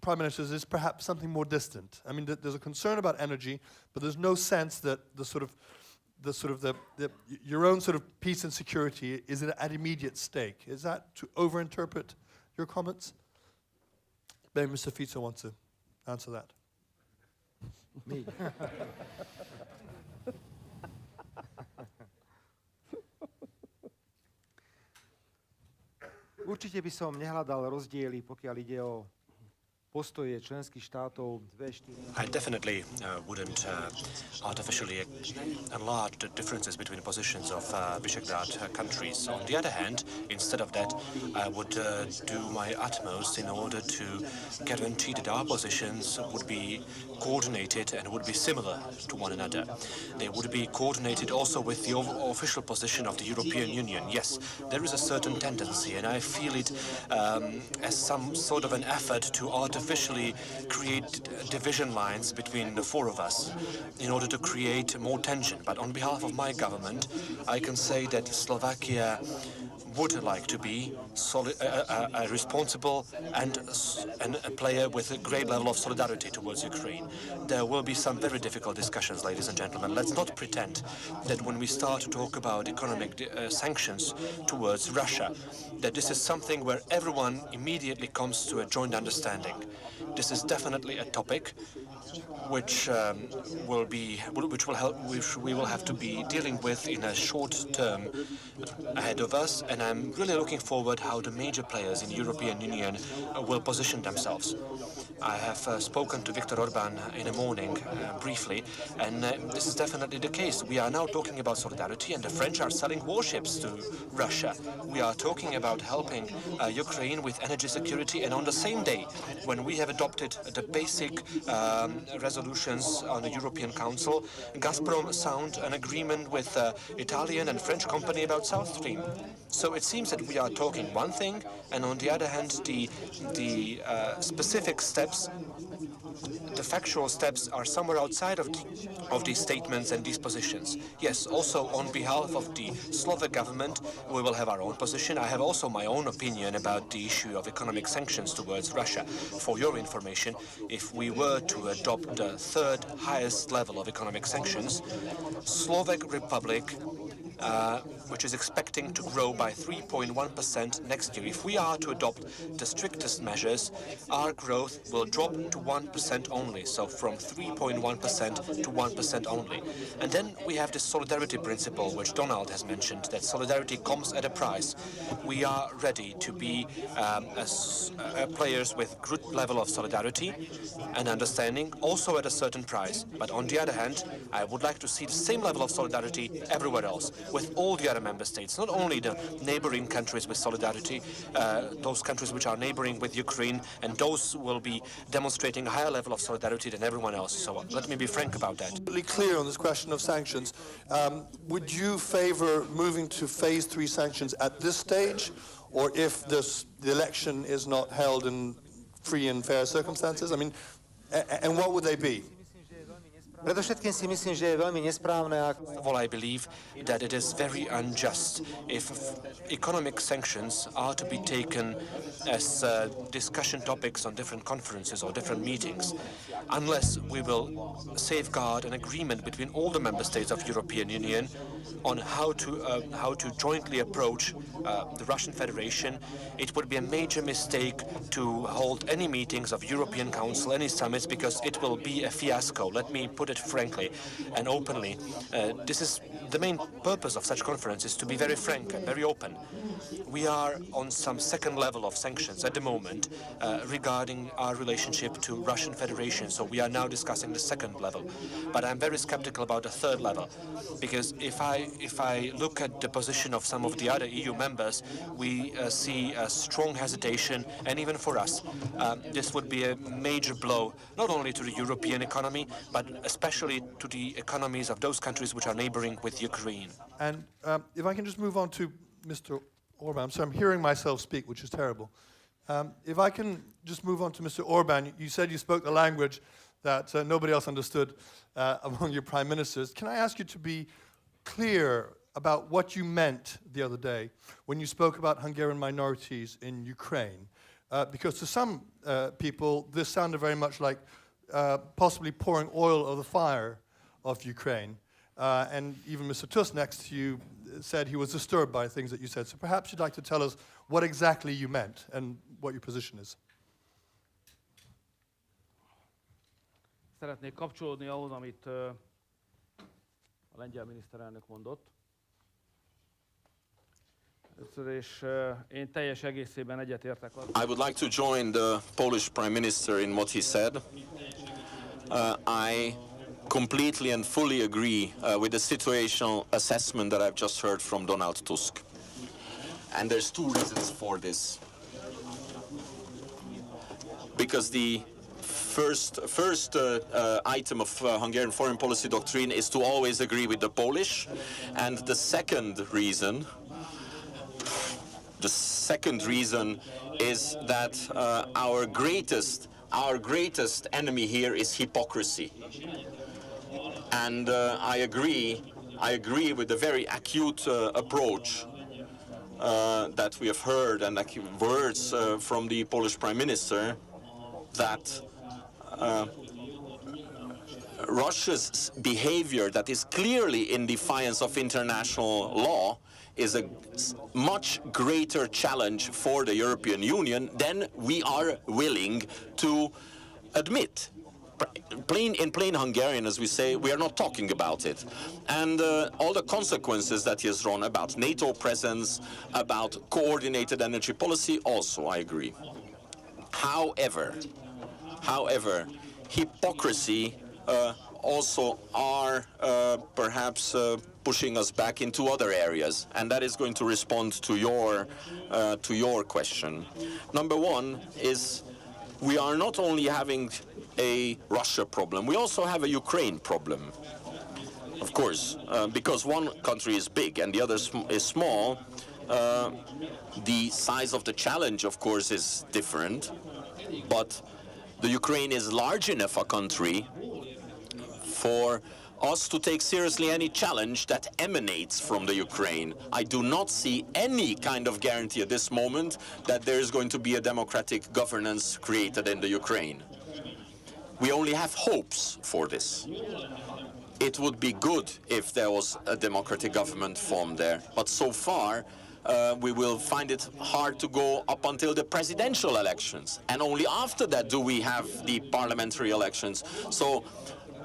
Prime Ministers, it's perhaps something more distant. I mean, there's a concern about energy, but there's no sense that your own sort of peace and security is at immediate stake. Is that to overinterpret your comments? Maybe Mr. Fico wants to answer that. Me. Určite by som nehľadal rozdiely, pokiaľ ide o postoje členských štátov 2-4. I definitely wouldn't artificially enlarge the differences between the positions of Visegrad countries. On the other hand, instead of that, I would do my utmost in order to guarantee that our positions would be coordinated and would be similar to one another. They would be coordinated also with the official position of the European Union. Yes, there is a certain tendency, and I feel it as some sort of an effort to artificially create division lines between the four of us in order to create more tension. But on behalf of my government, I can say that Slovakia would like to be a responsible and a player with a great level of solidarity towards Ukraine. There will be some very difficult discussions, ladies and gentlemen. Let's not pretend that when we start to talk about economic sanctions towards Russia, that this is something where everyone immediately comes to a joint understanding. This is definitely a topic which we will have to be dealing with in a short term ahead of us, and I'm really looking forward how the major players in the European Union will position themselves. I have spoken to Viktor Orban in the morning briefly, and this is definitely the case. We are now talking about solidarity, and the French are selling warships to Russia. We are talking about helping Ukraine with energy security, and on the same day when we have adopted the basic resolutions on the European Council, Gazprom signed an agreement with Italian and French company about South Stream. So it seems that we are talking one thing, and on the other hand, the specific steps, the factual steps, are somewhere outside of these statements and these positions. Yes, also on behalf of the Slovak government, we will have our own position. I have also my own opinion about the issue of economic sanctions towards Russia. For your information, if we were to adopt the third highest level of economic sanctions, Slovak Republic, which is expecting to grow by 3.1% next year. If we are to adopt the strictest measures, our growth will drop to 1% only, so from 3.1% to 1% only. And then we have this solidarity principle, which Donald has mentioned, that solidarity comes at a price. We are ready to be players with good level of solidarity and understanding, also at a certain price. But on the other hand, I would like to see the same level of solidarity everywhere else, with all the other member states, not only the neighboring countries with solidarity, those countries which are neighboring with Ukraine, and those will be demonstrating a higher level of solidarity than everyone else. So let me be frank about that. Really clear on this question of sanctions. Would you favor moving to phase 3 sanctions at this stage, or if the election is not held in free and fair circumstances? I mean, and what would they be? Predovšetkým si myslím, že je veľmi nesprávne, ak Well, I believe that it is very unjust if economic sanctions are to be taken as discussion topics on different conferences or different meetings, unless we will safeguard an agreement between all the member states of European Union on how to jointly approach the Russian Federation. It would be a major mistake to hold any meetings of European Council, any summits, because it will be a fiasco. Let me put it frankly and openly. This is the main purpose of such conferences, to be very frank and very open. We are on some second level of sanctions at the moment regarding our relationship to Russian Federation, so we are now discussing the second level. But I'm very skeptical about the third level, because if I look at the position of some of the other EU members, we see a strong hesitation, and even for us, this would be a major blow, not only to the European economy, but especially to the economies of those countries which are neighboring with Ukraine. And if I can just move on to Mr. Orban. So I'm hearing myself speak, which is terrible. If I can just move on to Mr. Orban, you said you spoke the language that nobody else understood among your prime ministers. Can I ask you to be clear about what you meant the other day when you spoke about Hungarian minorities in Ukraine? Because to some people, this sounded very much like possibly pouring oil over the fire of Ukraine. And even Mr. Tusk next to you said he was disturbed by things that you said. So perhaps you'd like to tell us what exactly you meant and what your position is. Szeretnék kapcsolódni ahhoz, amit a lengyel miniszterelnök mondott. És én teljes egészében egyetértek azzal. I would like to join the Polish Prime Minister in what he said. I completely and fully agree with the situational assessment that I've just heard from Donald Tusk. And there's two reasons for this. Because the first item of Hungarian foreign policy doctrine is to always agree with the Polish, and the second reason is that our greatest enemy here is hypocrisy. And I agree with the very acute approach that we have heard and like words from the Polish Prime Minister that Russia's behavior that is clearly in defiance of international law is a much greater challenge for the European Union than we are willing to admit. In plain Hungarian, as we say, we are not talking about it. And all the consequences that he has drawn about NATO presence, about coordinated energy policy, also I agree. However, hypocrisy also are perhaps pushing us back into other areas, and that is going to respond to your question. Number one is we are not only having a Russia problem, we also have a Ukraine problem. Of course, because one country is big and the other is small, the size of the challenge, of course, is different, but the Ukraine is large enough a country for us to take seriously any challenge that emanates from the Ukraine. I do not see any kind of guarantee at this moment that there is going to be a democratic governance created in the Ukraine. We only have hopes for this. It would be good if there was a democratic government formed there, but so far we will find it hard to go up until the presidential elections, and only after that do we have the parliamentary elections. So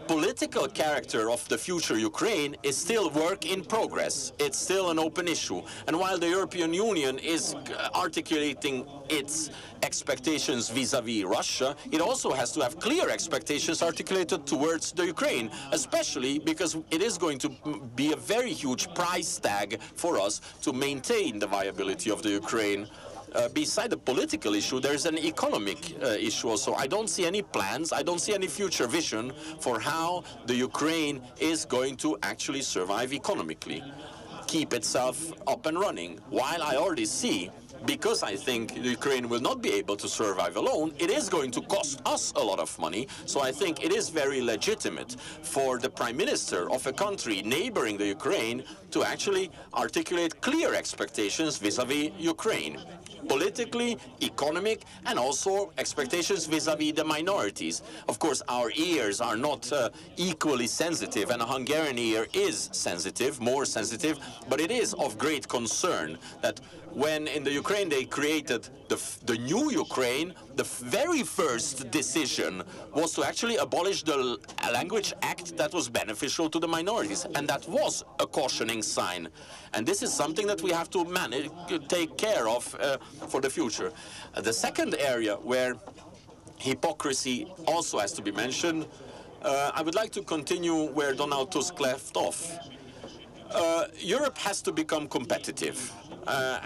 political character of the future Ukraine is still work in progress. It's still an open issue. And while the European Union is articulating its expectations vis-à-vis Russia, it also has to have clear expectations articulated towards the Ukraine, especially because it is going to be a very huge price tag for us to maintain the viability of the Ukraine. Beside the political issue, there's an economic issue also. I don't see any plans, I don't see any future vision for how the Ukraine is going to actually survive economically, keep itself up and running. While I already see, because I think the Ukraine will not be able to survive alone, it is going to cost us a lot of money. So I think it is very legitimate for the Prime Minister of a country neighboring the Ukraine to actually articulate clear expectations vis-à-vis Ukraine. Politically, economic, and also expectations vis-à-vis the minorities. Of course, our ears are not equally sensitive, and a Hungarian ear is sensitive, more sensitive, but it is of great concern that when in the Ukraine they created the new Ukraine, the very first decision was to actually abolish the language act that was beneficial to the minorities, and that was a cautioning sign. And this is something that we have to manage, take care of for the future. The second area where hypocrisy also has to be mentioned, I would like to continue where Donald Tusk left off. Europe has to become competitive.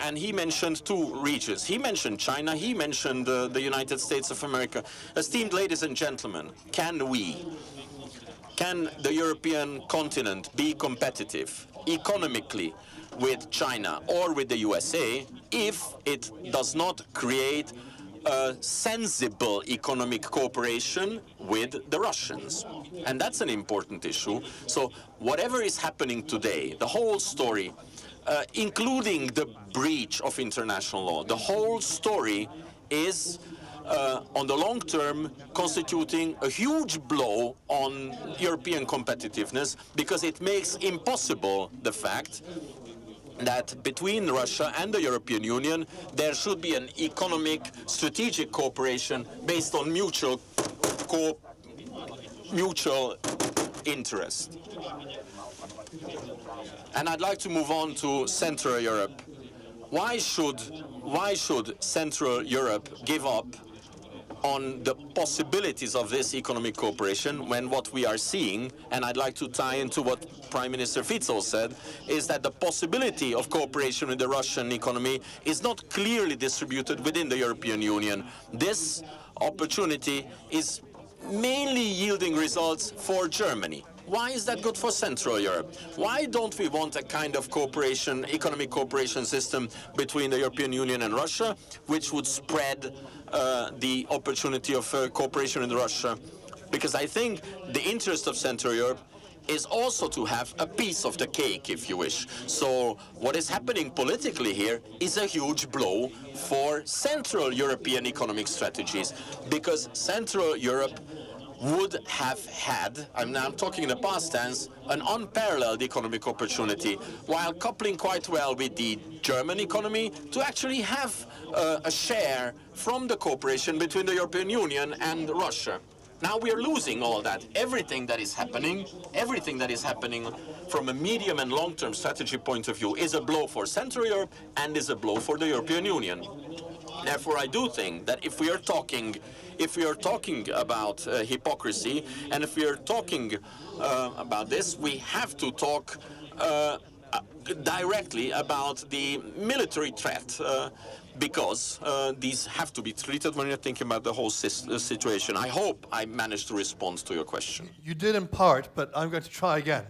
And he mentioned two regions. He mentioned China, he mentioned the United States of America. Esteemed ladies and gentlemen, can the European continent be competitive economically with China or with the USA if it does not create a sensible economic cooperation with the Russians? And that's an important issue. So whatever is happening today, the whole story, including the breach of international law, the whole story is on the long term constituting a huge blow on European competitiveness, because it makes impossible the fact that between Russia and the European Union there should be an economic strategic cooperation based on mutual interest. And I'd like to move on to Central Europe. Why should Central Europe give up on the possibilities of this economic cooperation when what we are seeing, and I'd like to tie into what Prime Minister Fico said, is that the possibility of cooperation with the Russian economy is not clearly distributed within the European Union. This opportunity is mainly yielding results for Germany. Why is that good for Central Europe? Why don't we want a kind of cooperation, economic cooperation system between the European Union and Russia, which would spread the opportunity of cooperation in Russia? Because I think the interest of Central Europe is also to have a piece of the cake, if you wish. So what is happening politically here is a huge blow for Central European economic strategies, because Central Europe would have had, I'm talking in the past tense, an unparalleled economic opportunity, while coupling quite well with the German economy, to actually have a share from the cooperation between the European Union and Russia. Now we are losing all that. Everything that is happening from a medium and long-term strategy point of view is a blow for Central Europe and is a blow for the European Union. Therefore, I do think that if we are talking about hypocrisy, and if we are talking about this, we have to talk directly about the military threat, because these have to be treated when you're thinking about the whole situation. I hope I managed to respond to your question. You did in part, but I'm going to try again.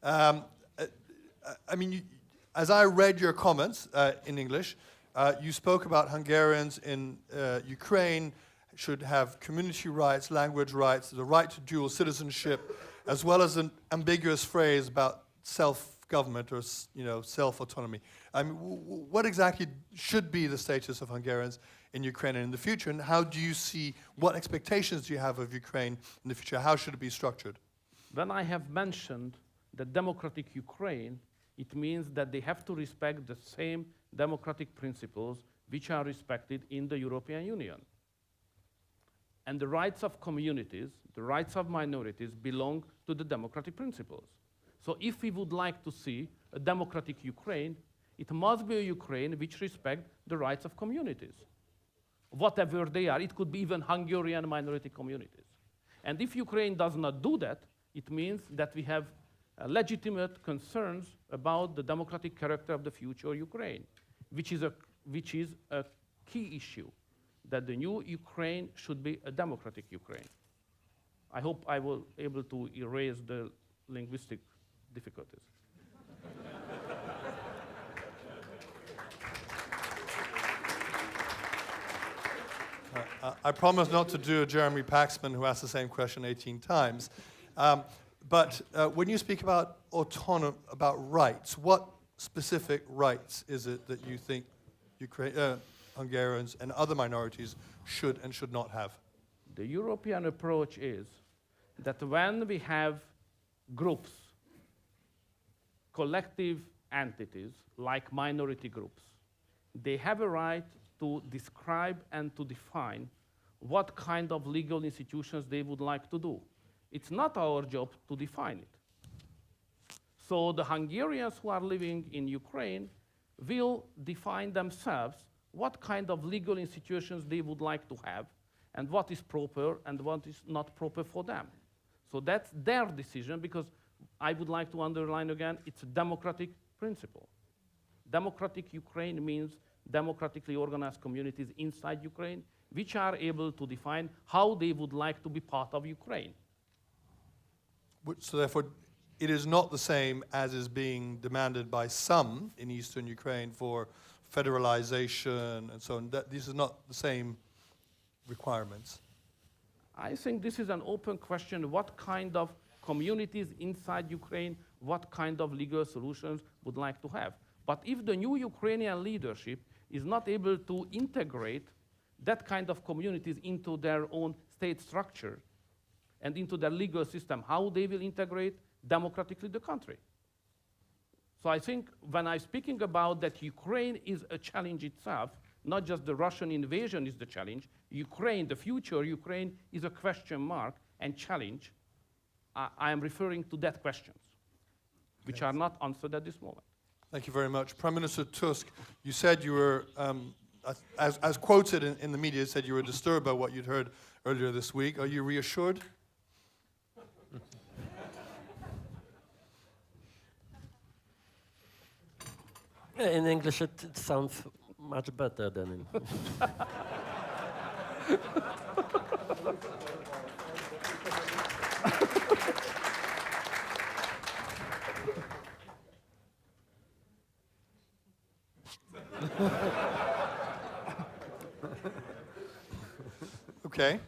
I mean, as I read your comments in English, you spoke about Hungarians in Ukraine should have community rights, language rights, the right to dual citizenship, as well as an ambiguous phrase about self-government or self-autonomy. I mean, what exactly should be the status of Hungarians in Ukraine and in the future, and how do you see, what expectations do you have of Ukraine in the future? How should it be structured? When I have mentioned the democratic Ukraine, it means that they have to respect the same democratic principles which are respected in the European Union. And the rights of communities, the rights of minorities belong to the democratic principles. So if we would like to see a democratic Ukraine, it must be a Ukraine which respects the rights of communities. Whatever they are, it could be even Hungarian minority communities. And if Ukraine does not do that, it means that we have legitimate concerns about the democratic character of the future Ukraine, which is a key issue, that the new Ukraine should be a democratic Ukraine. I hope I will be able to erase the linguistic difficulties. I promise not to do a Jeremy Paxman who asked the same question 18 times. But when you speak about about rights, what specific rights is it that you think Hungarians and other minorities should and should not have? The European approach is that when we have groups, collective entities like minority groups, they have a right to describe and to define what kind of legal institutions they would like to do. It's not our job to define it. So the Hungarians who are living in Ukraine will define themselves what kind of legal institutions they would like to have and what is proper and what is not proper for them. So that's their decision, because I would like to underline again, it's a democratic principle. Democratic Ukraine means democratically organized communities inside Ukraine, which are able to define how they would like to be part of Ukraine. So therefore, it is not the same as is being demanded by some in eastern Ukraine for federalization and so on. These are not the same requirements. I think this is an open question. What kind of communities inside Ukraine, what kind of legal solutions would like to have? But if the new Ukrainian leadership is not able to integrate that kind of communities into their own state structure and into their legal system, how they will integrate democratically the country? So I think when I'm speaking about that Ukraine is a challenge itself, not just the Russian invasion is the challenge, Ukraine, the future Ukraine is a question mark and challenge. I am referring to that questions, which are not answered at this moment. Thank you very much. Prime Minister Tusk, you said you were, as quoted in the media, said you were disturbed by what you'd heard earlier this week. Are you reassured? In English, it sounds much better than in. Okay.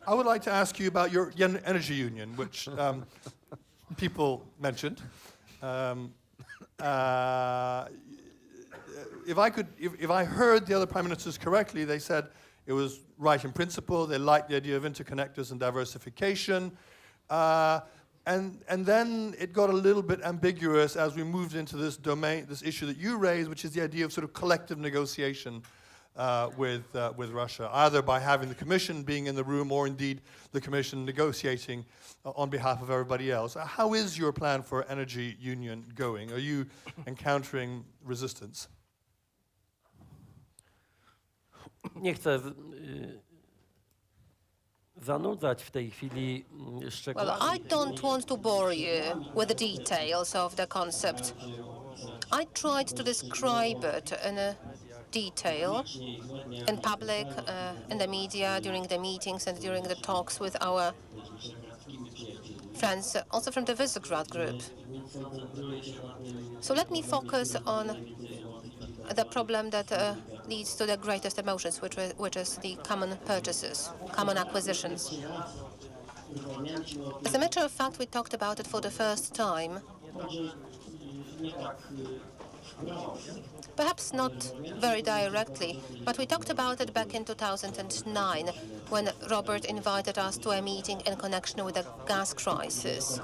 I would like to ask you about your energy union, which people mentioned. If I heard the other prime ministers correctly, they said it was right in principle. They liked the idea of interconnectors and diversification. And then it got a little bit ambiguous as we moved into this domain, this issue that you raised, which is the idea of sort of collective negotiation with Russia, either by having the Commission being in the room or indeed the Commission negotiating on behalf of everybody else. How is your plan for energy union going? Are you encountering resistance? Nie chcę zanudzać w tej chwili Well, szczegółami. I don't want to bore you with the details of the concept. I tried to describe it in a detail in public, in the media, during the meetings and during the talks with our friends, also from the Visegrad group. So let me focus on the problem that leads to the greatest emotions, which is the common purchases, common acquisitions. As a matter of fact, we talked about it for the first time. Perhaps not very directly, but we talked about it back in 2009 when Robert invited us to a meeting in connection with the gas crisis.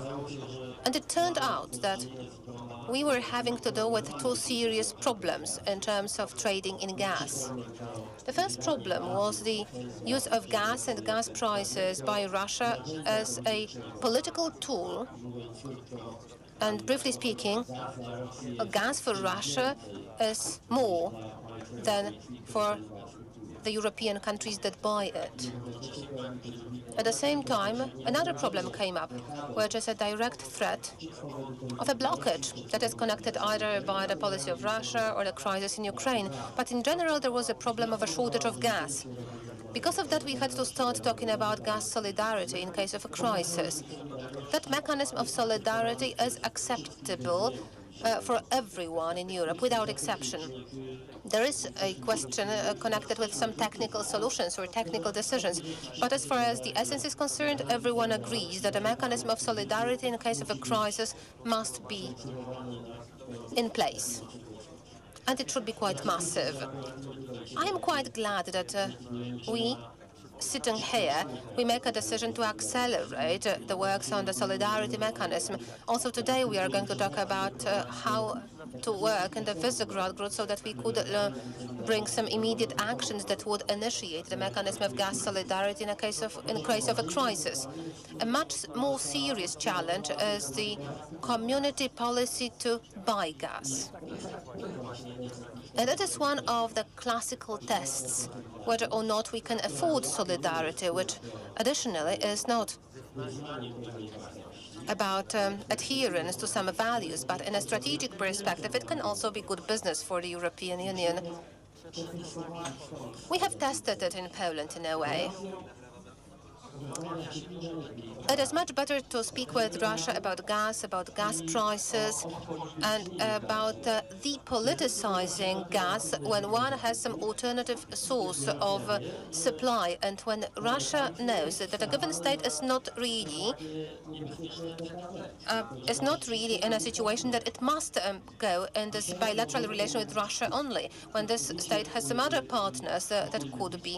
And it turned out that we were having to deal with two serious problems in terms of trading in gas. The first problem was the use of gas and gas prices by Russia as a political tool. And briefly speaking, gas for Russia is more than for the European countries that buy it. At the same time, another problem came up, which is a direct threat of a blockage that is connected either by the policy of Russia or the crisis in Ukraine. But in general, there was a problem of a shortage of gas. Because of that, we had to start talking about gas solidarity in case of a crisis. That mechanism of solidarity is acceptable for everyone in Europe, without exception. There is a question connected with some technical solutions or technical decisions, but as far as the essence is concerned, everyone agrees that a mechanism of solidarity in case of a crisis must be in place. And it should be quite massive. I am quite glad that we, sitting here, we make a decision to accelerate the works on the solidarity mechanism. Also today we are going to talk about how to work in the Visegrad group so that we could bring some immediate actions that would initiate the mechanism of gas solidarity in case of a crisis. A much more serious challenge is the community policy to buy gas. And that is one of the classical tests, whether or not we can afford solidarity, which additionally is not about adherence to some values, but in a strategic perspective, it can also be good business for the European Union. We have tested it in Poland in a way. It is much better to speak with Russia about gas prices, and about depoliticizing gas when one has some alternative source of supply, and when Russia knows that a given state is not really in a situation that it must go in this bilateral relation with Russia only, when this state has some other partners that could be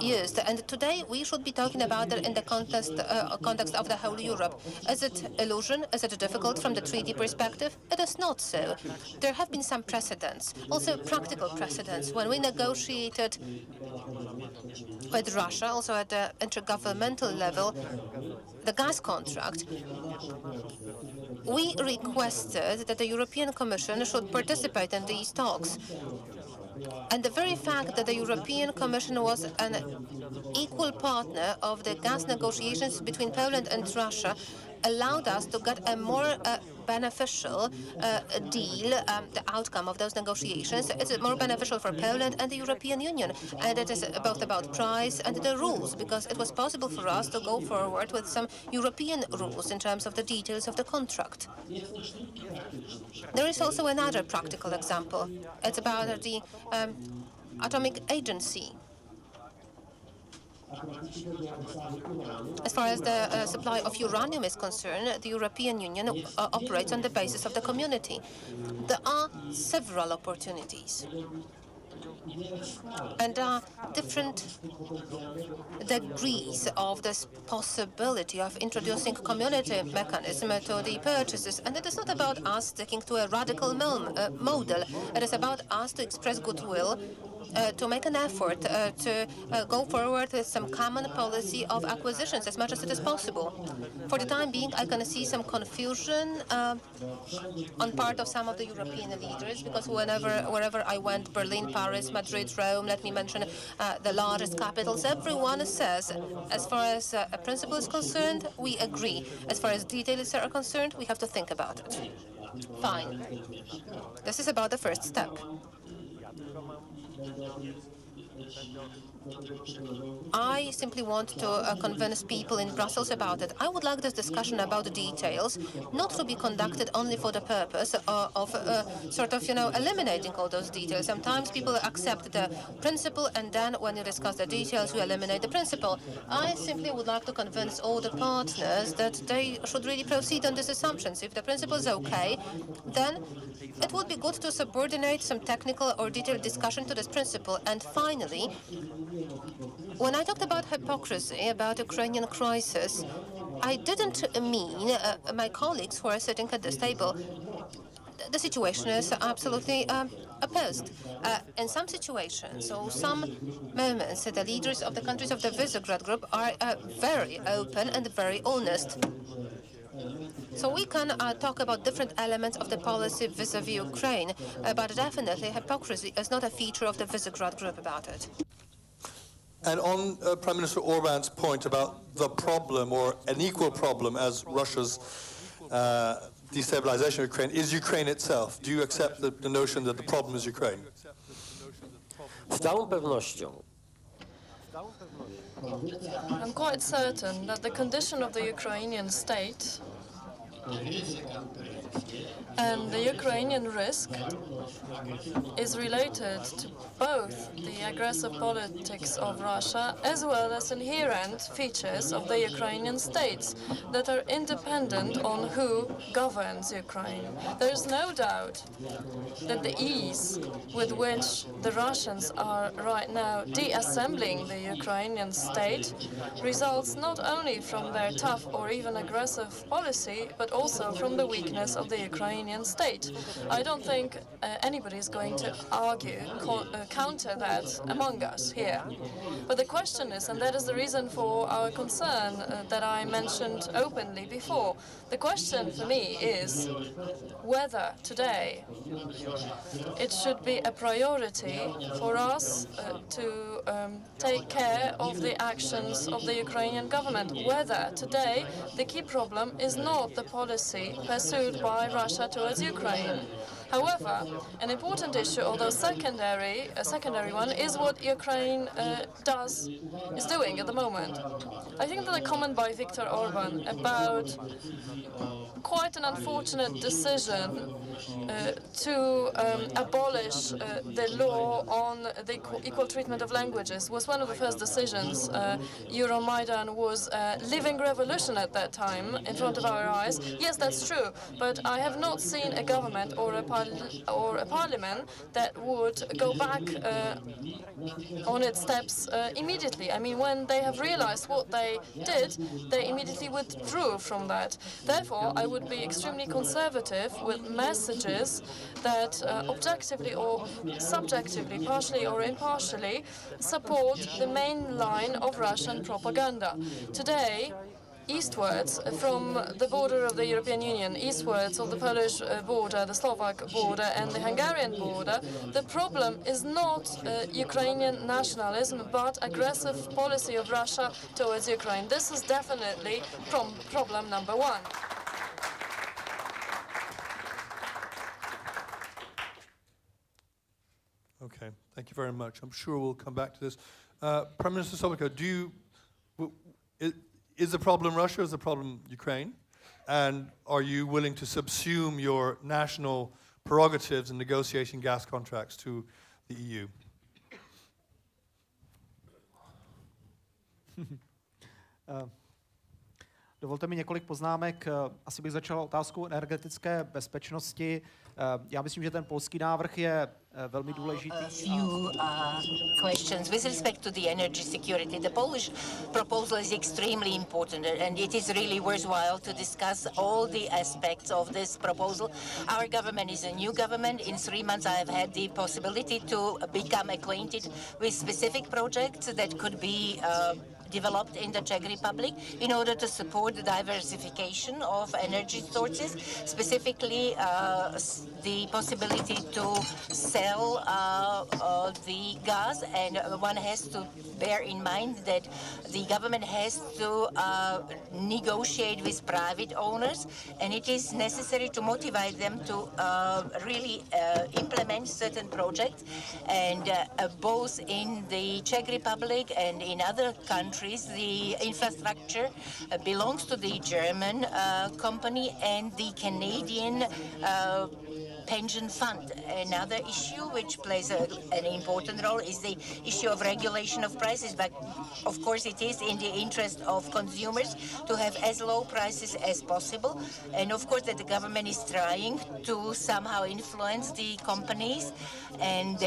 used. And today we should be talking about it in the context of the whole Europe. Is it illusion? Is it difficult from the treaty perspective? It is not so. There have been some precedents, also practical precedents. When we negotiated with Russia, also at the intergovernmental level, the gas contract, we requested that the European Commission should participate in these talks. And the very fact that the European Commission was an equal partner of the gas negotiations between Poland and Russia allowed us to get a more beneficial deal. The outcome of those negotiations is more beneficial for Poland and the European Union. And it is both about price and the rules, because it was possible for us to go forward with some European rules in terms of the details of the contract. There is also another practical example. It's about the Atomic Agency. As far as the supply of uranium is concerned, the European Union operates on the basis of the community. There are several opportunities. And different degrees of this possibility of introducing community mechanism to the purchases. And it is not about us sticking to a radical model. It is about us to express goodwill, to make an effort to go forward with some common policy of acquisitions as much as it is possible. For the time being, I can see some confusion on part of some of the European leaders, because wherever I went, Berlin, Paris, Madrid, Rome, let me mention the largest capitals, everyone says, as far as a principle is concerned, we agree. As far as details are concerned, we have to think about it. Fine. This is about the first step. I simply want to convince people in Brussels about it. I would like this discussion about the details not to be conducted only for the purpose of eliminating all those details. Sometimes people accept the principle, and then when you discuss the details, you eliminate the principle. I simply would like to convince all the partners that they should really proceed on these assumptions. If the principle is okay, then it would be good to subordinate some technical or detailed discussion to this principle. And finally, when I talked about hypocrisy, about Ukrainian crisis, I didn't mean my colleagues who are sitting at this table. The situation is absolutely opposed. In some situations or some moments, the leaders of the countries of the Visegrad group are very open and very honest. So we can talk about different elements of the policy vis-à-vis Ukraine, but definitely hypocrisy is not a feature of the Visegrad group about it. And on Prime Minister Orban's point about the problem, or an equal problem as Russia's destabilization of Ukraine, is Ukraine itself. Do you accept the notion that the problem is Ukraine? Z całą pewnością. I'm quite certain that the condition of the Ukrainian state and the Ukrainian risk is related to both the aggressive politics of Russia as well as inherent features of the Ukrainian states that are independent on who governs Ukraine. There is no doubt that the ease with which the Russians are right now deassembling the Ukrainian state results not only from their tough or even aggressive policy, but also from the weakness of the Ukrainian state. I don't think anybody is going to argue, counter that among us here. But the question is, and that is the reason for our concern that I mentioned openly before, the question for me is whether today it should be a priority for us to take care of the actions of the Ukrainian government, whether today the key problem is not the policy pursued by Russia towards Ukraine. However, an important issue, although a secondary one, is what Ukraine is doing at the moment. I think that the comment by Viktor Orban about quite an unfortunate decision to abolish the law on the equal treatment of languages was one of the first decisions. Euromaidan was a living revolution at that time in front of our eyes. Yes, that's true, but I have not seen a government or a parliament that would go back on its steps immediately. I mean, when they have realized what they did, they immediately withdrew from that. Therefore, I would be extremely conservative with messages that objectively or subjectively, partially or impartially, support the main line of Russian propaganda. Today, eastwards from the border of the European Union, eastwards of the Polish border, the Slovak border and the Hungarian border, the problem is not Ukrainian nationalism, but aggressive policy of Russia towards Ukraine. This is definitely problem number one. Okay, thank you very much. I'm sure we'll come back to this. Prime Minister Sobota, is the problem Russia or is the problem Ukraine? And are you willing to subsume your national prerogatives in negotiating gas contracts to the EU? Dovolte mi několik poznámek. Asi bych začal otázkou energetické bezpečnosti. Já myslím, že ten polský návrh je velmi důležitý. A few questions with respect to the energy security. The Polish proposal is extremely important, and it is really worthwhile to discuss all the aspects of this proposal. Our government is a new government. In 3 months, I have had the possibility to become acquainted with specific projects that could be developed in the Czech Republic in order to support the diversification of energy sources, specifically the possibility to sell the gas. And one has to bear in mind that the government has to negotiate with private owners, and it is necessary to motivate them to really implement certain projects. And both in the Czech Republic and in other countries, the infrastructure belongs to the German company and the Canadian pension fund. Another issue which plays an important role is the issue of regulation of prices, but of course it is in the interest of consumers to have as low prices as possible, and of course that the government is trying to somehow influence the companies, and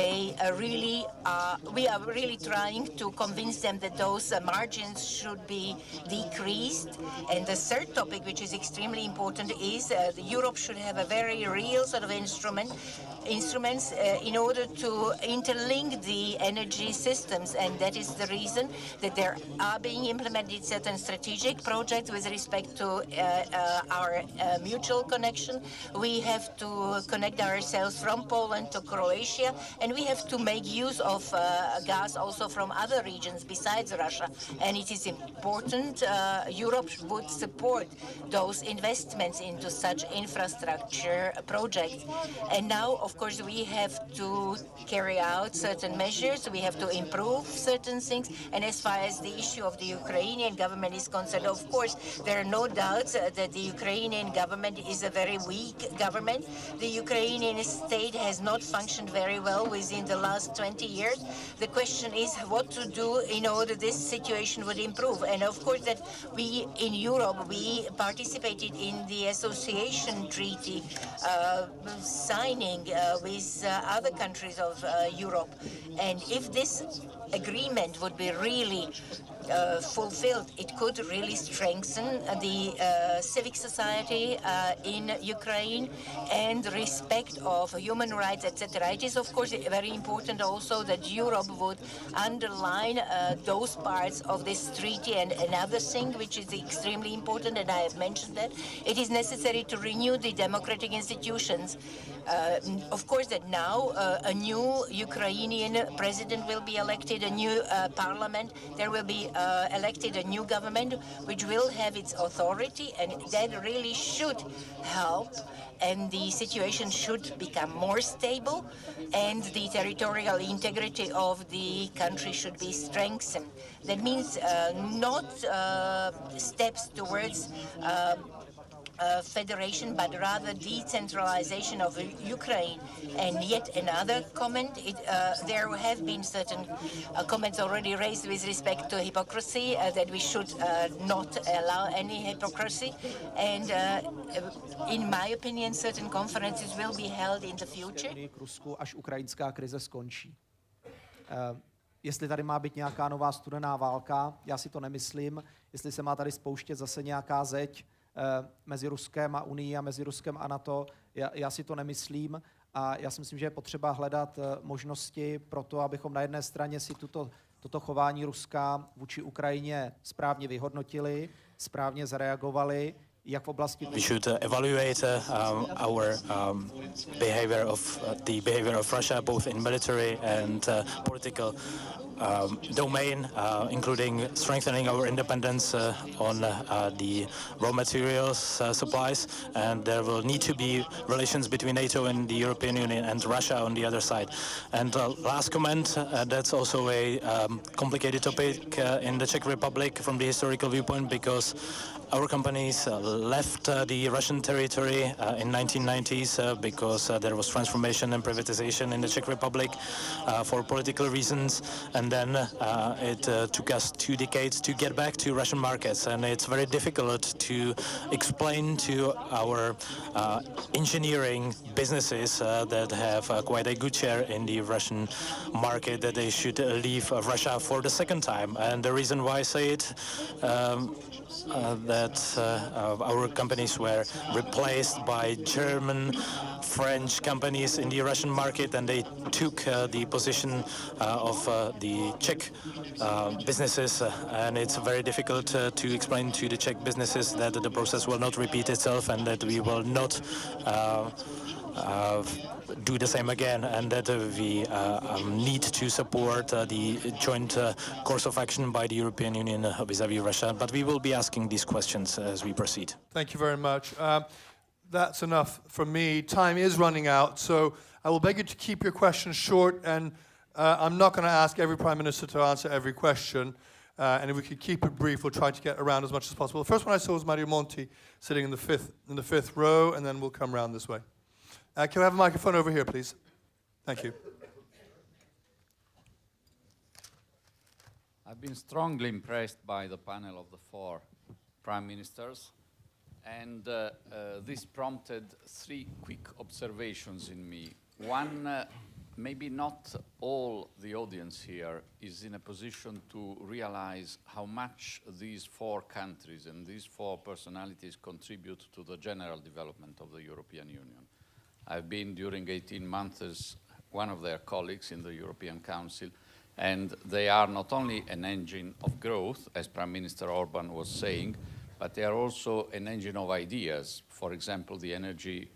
we are really trying to convince them that those margins should be decreased. And the third topic, which is extremely important, is Europe should have a very real sort of instruments in order to interlink the energy systems, and that is the reason that there are being implemented certain strategic projects with respect to our mutual connection. We have to connect ourselves from Poland to Croatia, and we have to make use of gas also from other regions besides Russia. And it is important Europe would support those investments into such infrastructure projects. And now, of course, we have to carry out certain measures. We have to improve certain things. And as far as the issue of the Ukrainian government is concerned, of course, there are no doubts that the Ukrainian government is a very weak government. The Ukrainian state has not functioned very well within the last 20 years. The question is what to do in order this situation would improve. And of course that we in Europe, we participated in the association treaty signing with other countries of Europe. And if this agreement would be really fulfilled, it could really strengthen the civic society in Ukraine and respect of human rights, etc. It is, of course, very important also that Europe would underline those parts of this treaty. And another thing which is extremely important, and I have mentioned that, it is necessary to renew the democratic institutions. Of course that now a new Ukrainian president will be elected, a new parliament, there will be elected a new government which will have its authority, and that really should help, and the situation should become more stable, and the territorial integrity of the country should be strengthened. That means not steps towards federation, but rather decentralization of Ukraine. And yet another comment, there have been certain comments already raised with respect to hypocrisy, that we should not allow any hypocrisy. And in my opinion, certain conferences will be held in the future. K Rusku, až ukrajinská krize skončí. Jestli tady má být nějaká nová studená válka, já si to nemyslím. Jestli se má tady spouštět zase nějaká zeď mezi Ruskem a Unií a mezi Ruskem a NATO, já si to nemyslím. A já si myslím, že je potřeba hledat možnosti pro to, abychom na jedné straně si toto chování Ruska vůči Ukrajině správně vyhodnotili, správně zareagovali, jak v oblasti... We should evaluate our behavior of Russia, both in military and political domain, including strengthening our independence on the raw materials supplies, and there will need to be relations between NATO and the European Union and Russia on the other side. And last comment, that's also a complicated topic in the Czech Republic from the historical viewpoint, because our companies left the Russian territory in 1990s because there was transformation and privatization in the Czech Republic for political reasons, and then it took us 2 decades to get back to Russian markets, and it's very difficult to explain to our engineering businesses that have quite a good share in the Russian market that they should leave Russia for the second time. And the reason why I say it, that our companies were replaced by German, French companies in the Russian market, and they took the position of the Czech businesses, and it's very difficult to explain to the Czech businesses that the process will not repeat itself and that we will not do the same again, and that we need to support the joint course of action by the European Union vis-à-vis Russia. But we will be asking these questions as we proceed. Thank you very much. That's enough from me. Time is running out, so I will beg you to keep your questions short, and I'm not going to ask every Prime Minister to answer every question, and if we could keep it brief, we'll try to get around as much as possible. The first one I saw was Mario Monti sitting in the fifth row, and then we'll come round this way. Can we have a microphone over here, please? Thank you. I've been strongly impressed by the panel of the 4 Prime Ministers, and this prompted 3 quick observations in me. One, maybe not all the audience here is in a position to realize how much these 4 countries and these 4 personalities contribute to the general development of the European Union. I've been, during 18 months, as one of their colleagues in the European Council, and they are not only an engine of growth, as Prime Minister Orban was saying, but they are also an engine of ideas. For example, the energy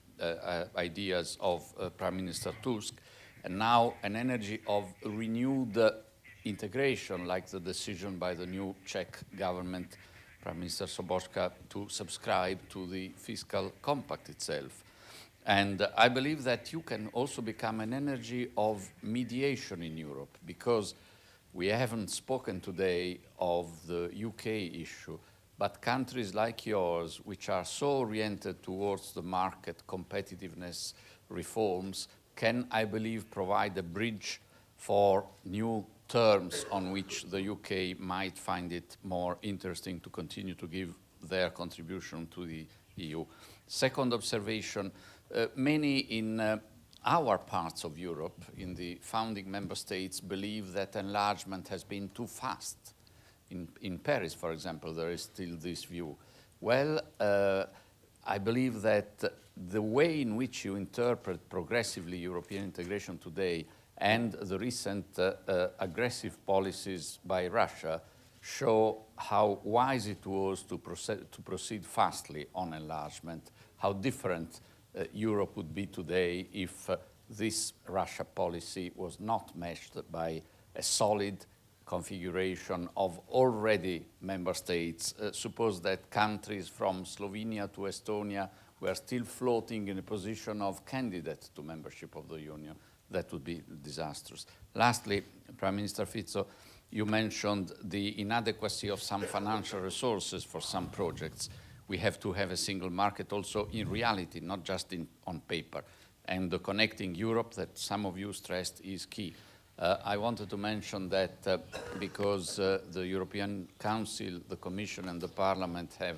ideas of Prime Minister Tusk, and now an energy of renewed integration, like the decision by the new Czech government, Prime Minister Sobotka, to subscribe to the fiscal compact itself. And I believe that you can also become an energy of mediation in Europe, because we haven't spoken today of the UK issue, but countries like yours, which are so oriented towards the market competitiveness reforms, can, I believe, provide a bridge for new terms on which the UK might find it more interesting to continue to give their contribution to the EU. Second observation, many in our parts of Europe, in the founding member states, believe that enlargement has been too fast. In Paris, for example, there is still this view. Well, I believe that the way in which you interpret progressively European integration today and the recent aggressive policies by Russia show how wise it was to proceed fastly on enlargement, how different Europe would be today if this Russia policy was not meshed by a solid configuration of already member states. Suppose that countries from Slovenia to Estonia were still floating in a position of candidate to membership of the Union. That would be disastrous. Lastly, Prime Minister Fico, you mentioned the inadequacy of some financial resources for some projects. We have to have a single market also in reality, not just on paper. And the connecting Europe that some of you stressed is key. I wanted to mention that because the European Council, the Commission and the Parliament have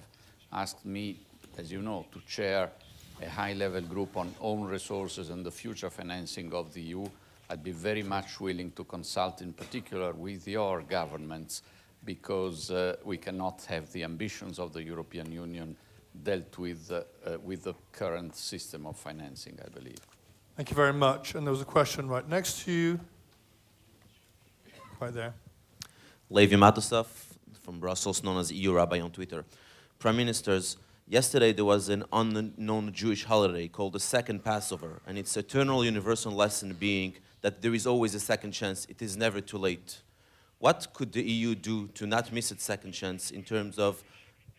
asked me, as you know, to chair a high-level group on own resources and the future financing of the EU. I'd be very much willing to consult in particular with your governments, because we cannot have the ambitions of the European Union dealt with the current system of financing, I believe. Thank you very much. And there was a question right next to you. Right there. Levi Matosov from Brussels, known as EU Rabbi on Twitter. Prime Ministers, yesterday there was an unknown Jewish holiday called the Second Passover, and its eternal universal lesson being that there is always a second chance, it is never too late. What could the EU do to not miss its second chance in terms of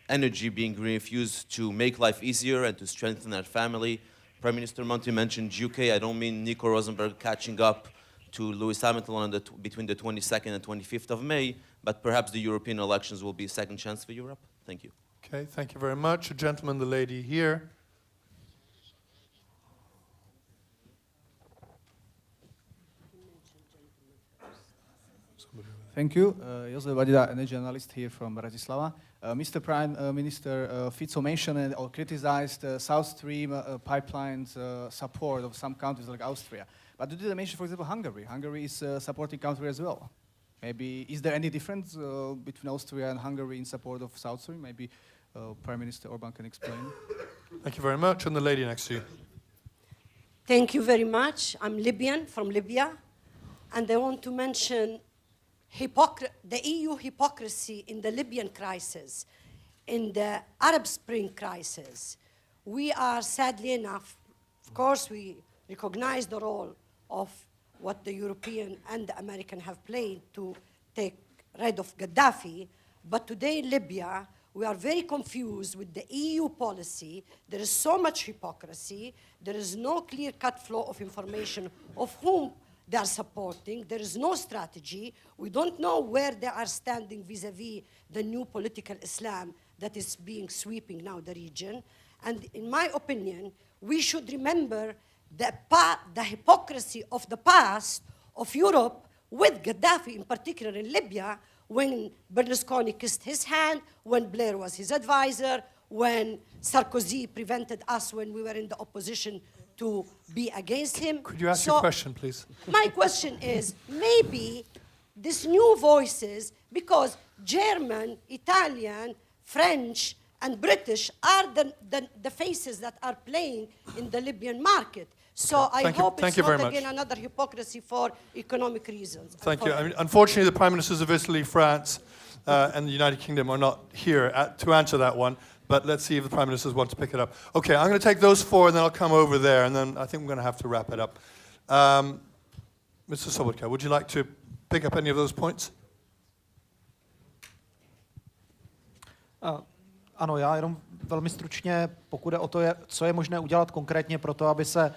energy being refused to make life easier and to strengthen our family? Prime Minister Monti mentioned UK. I don't mean Nico Rosenberg catching up to Lewis Hamilton between the 22nd and 25th of May, but perhaps the European elections will be a second chance for Europe. Thank you. Okay, thank you very much. A gentleman, the lady here. Thank you. Josef Vadida, energy analyst here from Bratislava. Mr. Prime Minister Fico mentioned or criticized South Stream pipelines support of some countries like Austria. But did you mention, for example, Hungary? Hungary is a supporting country as well. Maybe, is there any difference between Austria and Hungary in support of South Stream? Maybe Prime Minister Orban can explain. Thank you very much. And the lady next to you. Thank you very much. I'm Libyan, from Libya. And I want to mention the EU hypocrisy in the Libyan crisis, in the Arab Spring crisis. We are, sadly enough, of course, we recognize the role of what the European and the American have played to take rid of Gaddafi, but today in Libya, we are very confused with the EU policy. There is so much hypocrisy. There is no clear-cut flow of information of whom they are supporting. There is no strategy. We don't know where they are standing vis-à-vis the new political Islam that is being sweeping now the region. And in my opinion, we should remember the hypocrisy of the past of Europe with Gaddafi, in particular in Libya, when Berlusconi kissed his hand, when Blair was his advisor, when Sarkozy prevented us when we were in the opposition to be against him. Could you ask your question, please? My question is, maybe these new voices, because German, Italian, French, and British are the faces that are playing in the Libyan market. So I hope it's not again another hypocrisy for economic reasons. Thank you. I mean, unfortunately, the Prime Ministers of Italy, France, and the United Kingdom are not here to answer that one. But let's see if the Prime Ministers want to pick it up. Okay, I'm going to take those four, and then I'll come over there, and then I think we're going to have to wrap it up. Mr. Sobotka, would you like to pick up any of those points? Ano, já jenom velmi stručně, pokud je o to, co je možné udělat konkrétně pro to, aby se...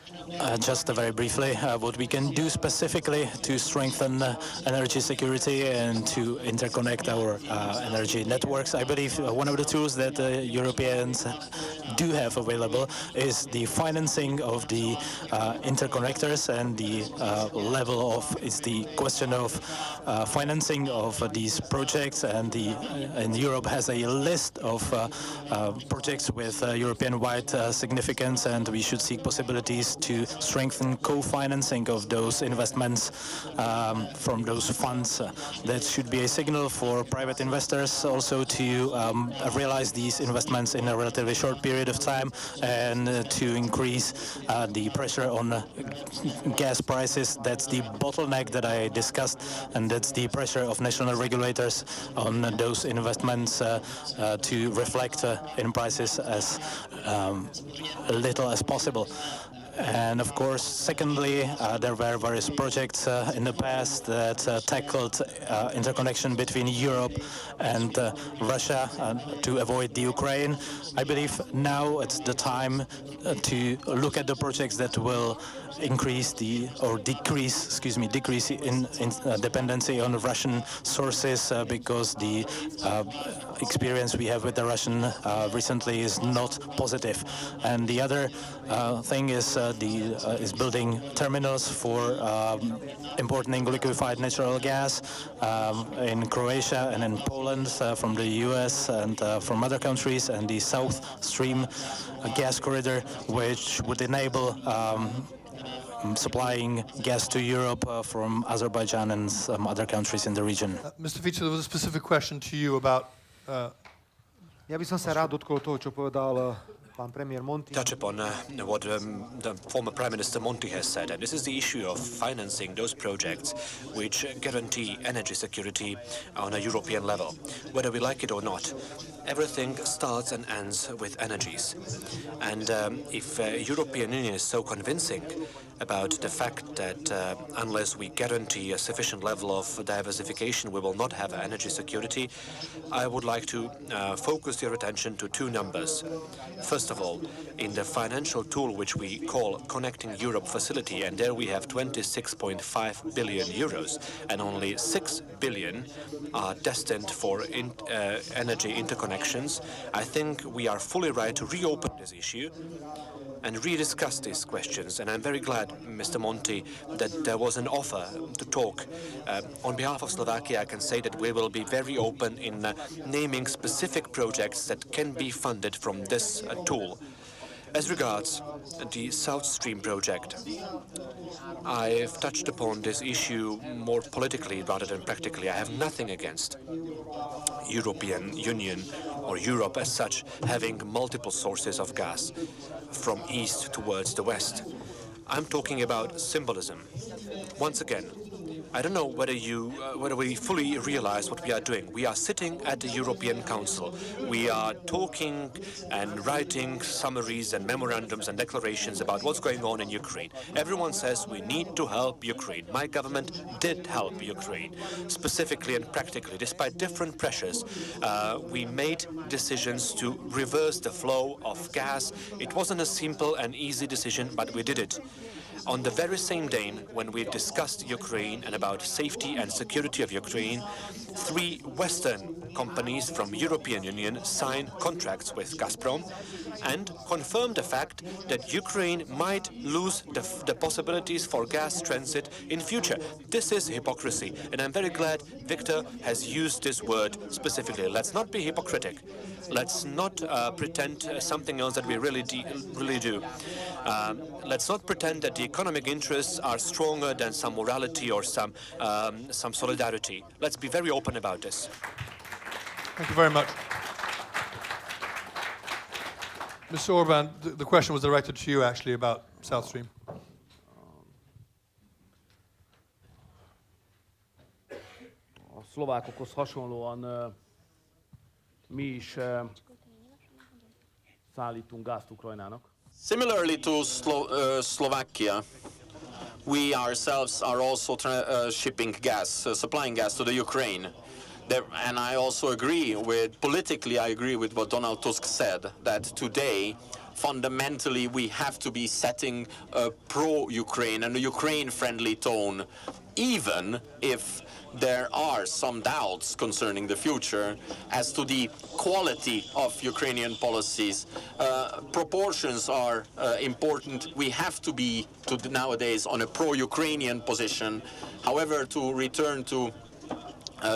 Just very briefly, what we can do specifically to strengthen energy security and to interconnect our energy networks. I believe one of the tools that Europeans do have available is the financing of the interconnectors and the level of, it's the question of financing of these projects, and Europe has a list of projects with European-wide significance, and we should seek possibilities to strengthen co-financing of those investments from those funds. That should be a signal for private investors also to realize these investments in a relatively short period of time, and to increase the pressure on gas prices. That's the bottleneck that I discussed, and that's the pressure of national regulators on those investments to reflect in prices as little as possible. And of course, secondly, there were various projects in the past that tackled interconnection between Europe and Russia to avoid the Ukraine. I believe now it's the time to look at the projects that will decrease in dependency on Russian sources, because the experience we have with the Russian recently is not positive. And the other thing is building terminals for importing liquefied natural gas in Croatia and in Poland from the US and from other countries, and the South Stream gas corridor, which would enable supplying gas to Europe from Azerbaijan and some other countries in the region. Mr. Fico, there was a specific question to you about... Já bych se rád dotkl toho, co povedal touch upon what the former Prime Minister Monti has said, and this is the issue of financing those projects which guarantee energy security on a European level. Whether we like it or not, everything starts and ends with energies. And if European Union is so convincing about the fact that unless we guarantee a sufficient level of diversification, we will not have energy security, I would like to focus your attention to two numbers. First First of all, in the financial tool which we call Connecting Europe Facility, and there we have 26.5 billion euros, and only 6 billion are destined for energy interconnections. I think we are fully right to reopen this issue and rediscuss these questions. And I'm very glad, Mr. Monti, that there was an offer to talk. On behalf of Slovakia, I can say that we will be very open in naming specific projects that can be funded from this tool. As regards the South Stream project, I've touched upon this issue more politically rather than practically. I have nothing against European Union or Europe as such having multiple sources of gas from east towards the west. I'm talking about symbolism. Once again, I don't know whether we fully realize what we are doing. We are sitting at the European Council. We are talking and writing summaries and memorandums and declarations about what's going on in Ukraine. Everyone says we need to help Ukraine. My government did help Ukraine, specifically and practically. Despite different pressures, we made decisions to reverse the flow of gas. It wasn't a simple and easy decision, but we did it. On the very same day when we discussed Ukraine and about safety and security of Ukraine, 3 Western companies from European Union signed contracts with Gazprom and confirmed the fact that Ukraine might lose the possibilities for gas transit in future. This is hypocrisy, and I'm very glad Victor has used this word specifically. Let's not be hypocritic. Let's not pretend something else that we really do. Let's not pretend that the economic interests are stronger than some morality or some solidarity. Let's be very open about this. Thank you very much. Mr. Orban, the question was directed to you actually about South Stream. A szlovákokhoz hasonlóan mi is szállítunk gázt Ukrajnának. Similarly to Slovakia, we ourselves are also shipping gas, supplying gas to the Ukraine. And I also politically I agree with what Donald Tusk said, that today, fundamentally, we have to be setting a pro-Ukraine and a Ukraine-friendly tone, even if there are some doubts concerning the future as to the quality of Ukrainian policies. Proportions are important. We have to be nowadays on a pro-Ukrainian position. However, to return to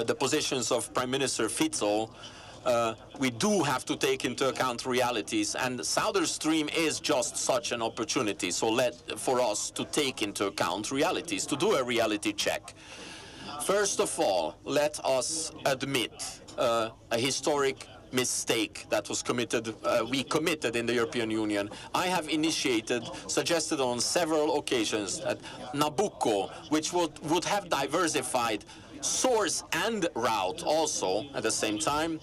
the positions of Prime Minister Fico, we do have to take into account realities, and Southern Stream is just such an opportunity. So for us to take into account realities, to do a reality check. First of all, let us admit a historic mistake that was we committed in the European Union. I have suggested on several occasions that Nabucco, which would have diversified source and route also at the same time,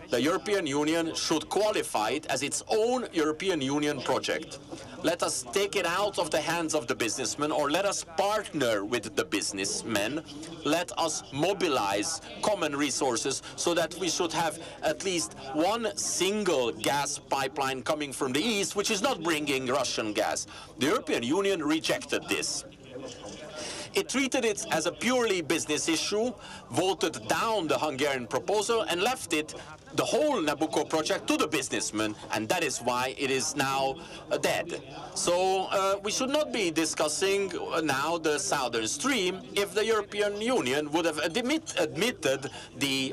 the European Union should qualify it as its own European Union project. Let us take it out of the hands of the businessmen, or let us partner with the businessmen. Let us mobilize common resources so that we should have at least one single gas pipeline coming from the east, which is not bringing Russian gas. The European Union rejected this. It treated it as a purely business issue, voted down the Hungarian proposal, and left the whole Nabucco project to the businessmen, and that is why it is now dead. So we should not be discussing now the Southern Stream if the European Union would have admitted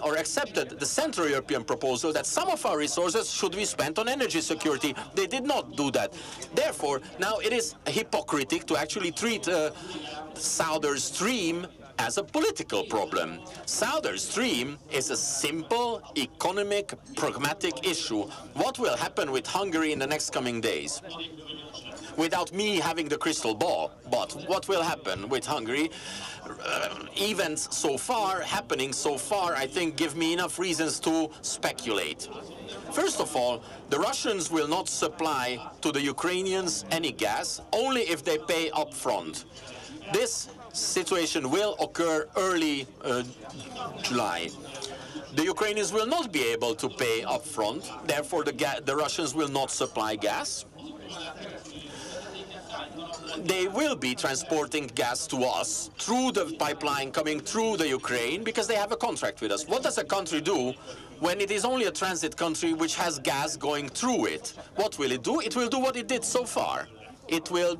or accepted the Central European proposal that some of our resources should be spent on energy security. They did not do that. Therefore, now it is hypocritical to actually treat Southern Stream as a political problem. Southern Stream is a simple, economic, pragmatic issue. What will happen with Hungary in the next coming days? Without me having the crystal ball, but what will happen with Hungary? Events happening so far, I think, give me enough reasons to speculate. First of all, the Russians will not supply to the Ukrainians any gas, only if they pay up front. This situation will occur early July. The Ukrainians will not be able to pay upfront, therefore the Russians will not supply gas. They will be transporting gas to us through the pipeline coming through the Ukraine because they have a contract with us. What does a country do when it is only a transit country which has gas going through it? What will it do? It will do what it did so far. It will,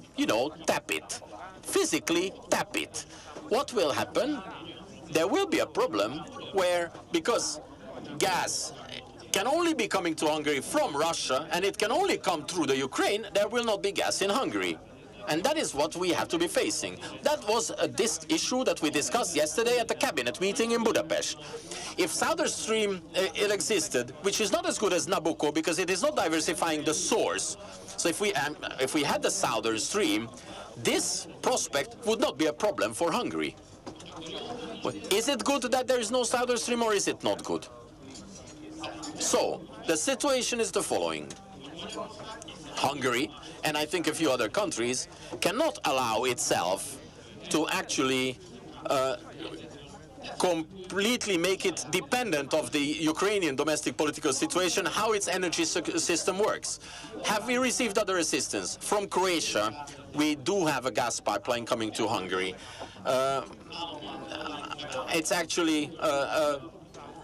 tap it. Physically tap it. What will happen? There will be a problem where, because gas can only be coming to Hungary from Russia and it can only come through the Ukraine, there will not be gas in Hungary. And that is what we have to be facing. That was this issue that we discussed yesterday at the cabinet meeting in Budapest. If Southern Stream it existed, which is not as good as Nabucco because it is not diversifying the source. So if we had the Southern Stream, this prospect would not be a problem for Hungary. Is it good that there is no Southern Stream or is it not good? So the situation is the following. Hungary, and I think a few other countries, cannot allow itself to actually completely make it dependent of the Ukrainian domestic political situation, how its energy system works. Have we received other assistance? From Croatia, we do have a gas pipeline coming to Hungary. It's actually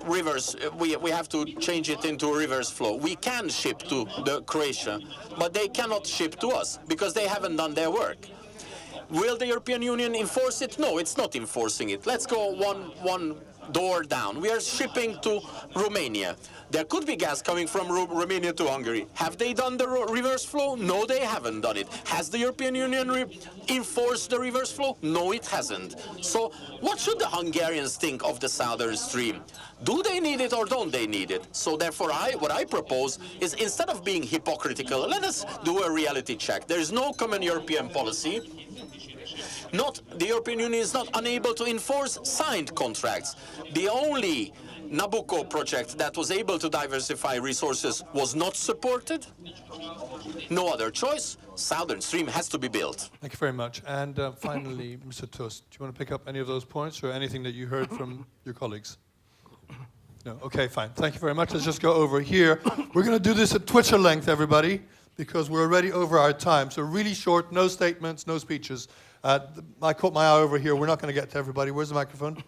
reverse. We have to change it into a reverse flow. We can ship to the Croatia, but they cannot ship to us because they haven't done their work. Will the European Union enforce it? No, it's not enforcing it. Let's go one door down. We are shipping to Romania. There could be gas coming from Romania to Hungary. Have they done the reverse flow? No, they haven't done it. Has the European Union enforced the reverse flow? No, it hasn't. So what should the Hungarians think of the Southern Stream? Do they need it or don't they need it? So therefore, what I propose is, instead of being hypocritical, let us do a reality check. There is no common European policy. The European Union is not unable to enforce signed contracts. The only Nabucco project that was able to diversify resources was not supported. No other choice. Southern Stream has to be built. Thank you very much. And finally, Mr. Tusk, do you want to pick up any of those points or anything that you heard from your colleagues? No? Okay, fine. Thank you very much. Let's just go over here. We're going to do this at Twitter length, everybody, because we're already over our time. So really short, no statements, no speeches. I caught my eye over here. We're not going to get to everybody. Where's the microphone?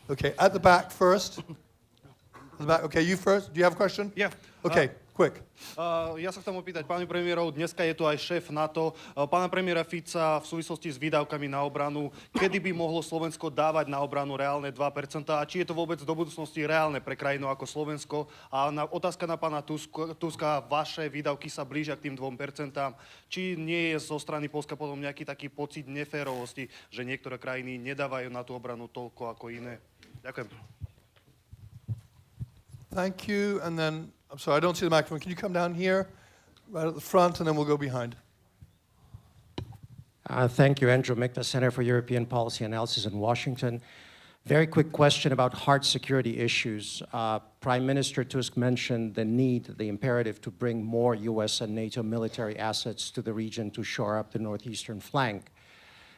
Okay, at the back first. At the back. Okay, you first. Do you have a question? Yeah. Okay, quick. Ja sa chcem opýtať, páni premiérov, dneska je tu aj šéf NATO, pána premiéra Fica v súvislosti s výdavkami na obranu. Kedy by mohlo Slovensko dávať na obranu reálne 2%? A či je to vôbec do budúcnosti reálne pre krajinu ako Slovensko? A otázka na pána Tuska, vaše výdavky sa blížia k tým 2%. Či nie je zo strany Poľska potom nejaký taký pocit neférovosti, že niektoré krajiny nedávajú na tú obranu toľko ako iné? Ďakujem. Thank you. And then, I'm sorry, I don't see the microphone. Can you come down here, right at the front, and then we'll go behind. Thank you, Andrew Mikta, Center for European Policy Analysis in Washington. Very quick question about hard security issues. Prime Minister Tusk mentioned the need, the imperative to bring more US and NATO military assets to the region to shore up the northeastern flank.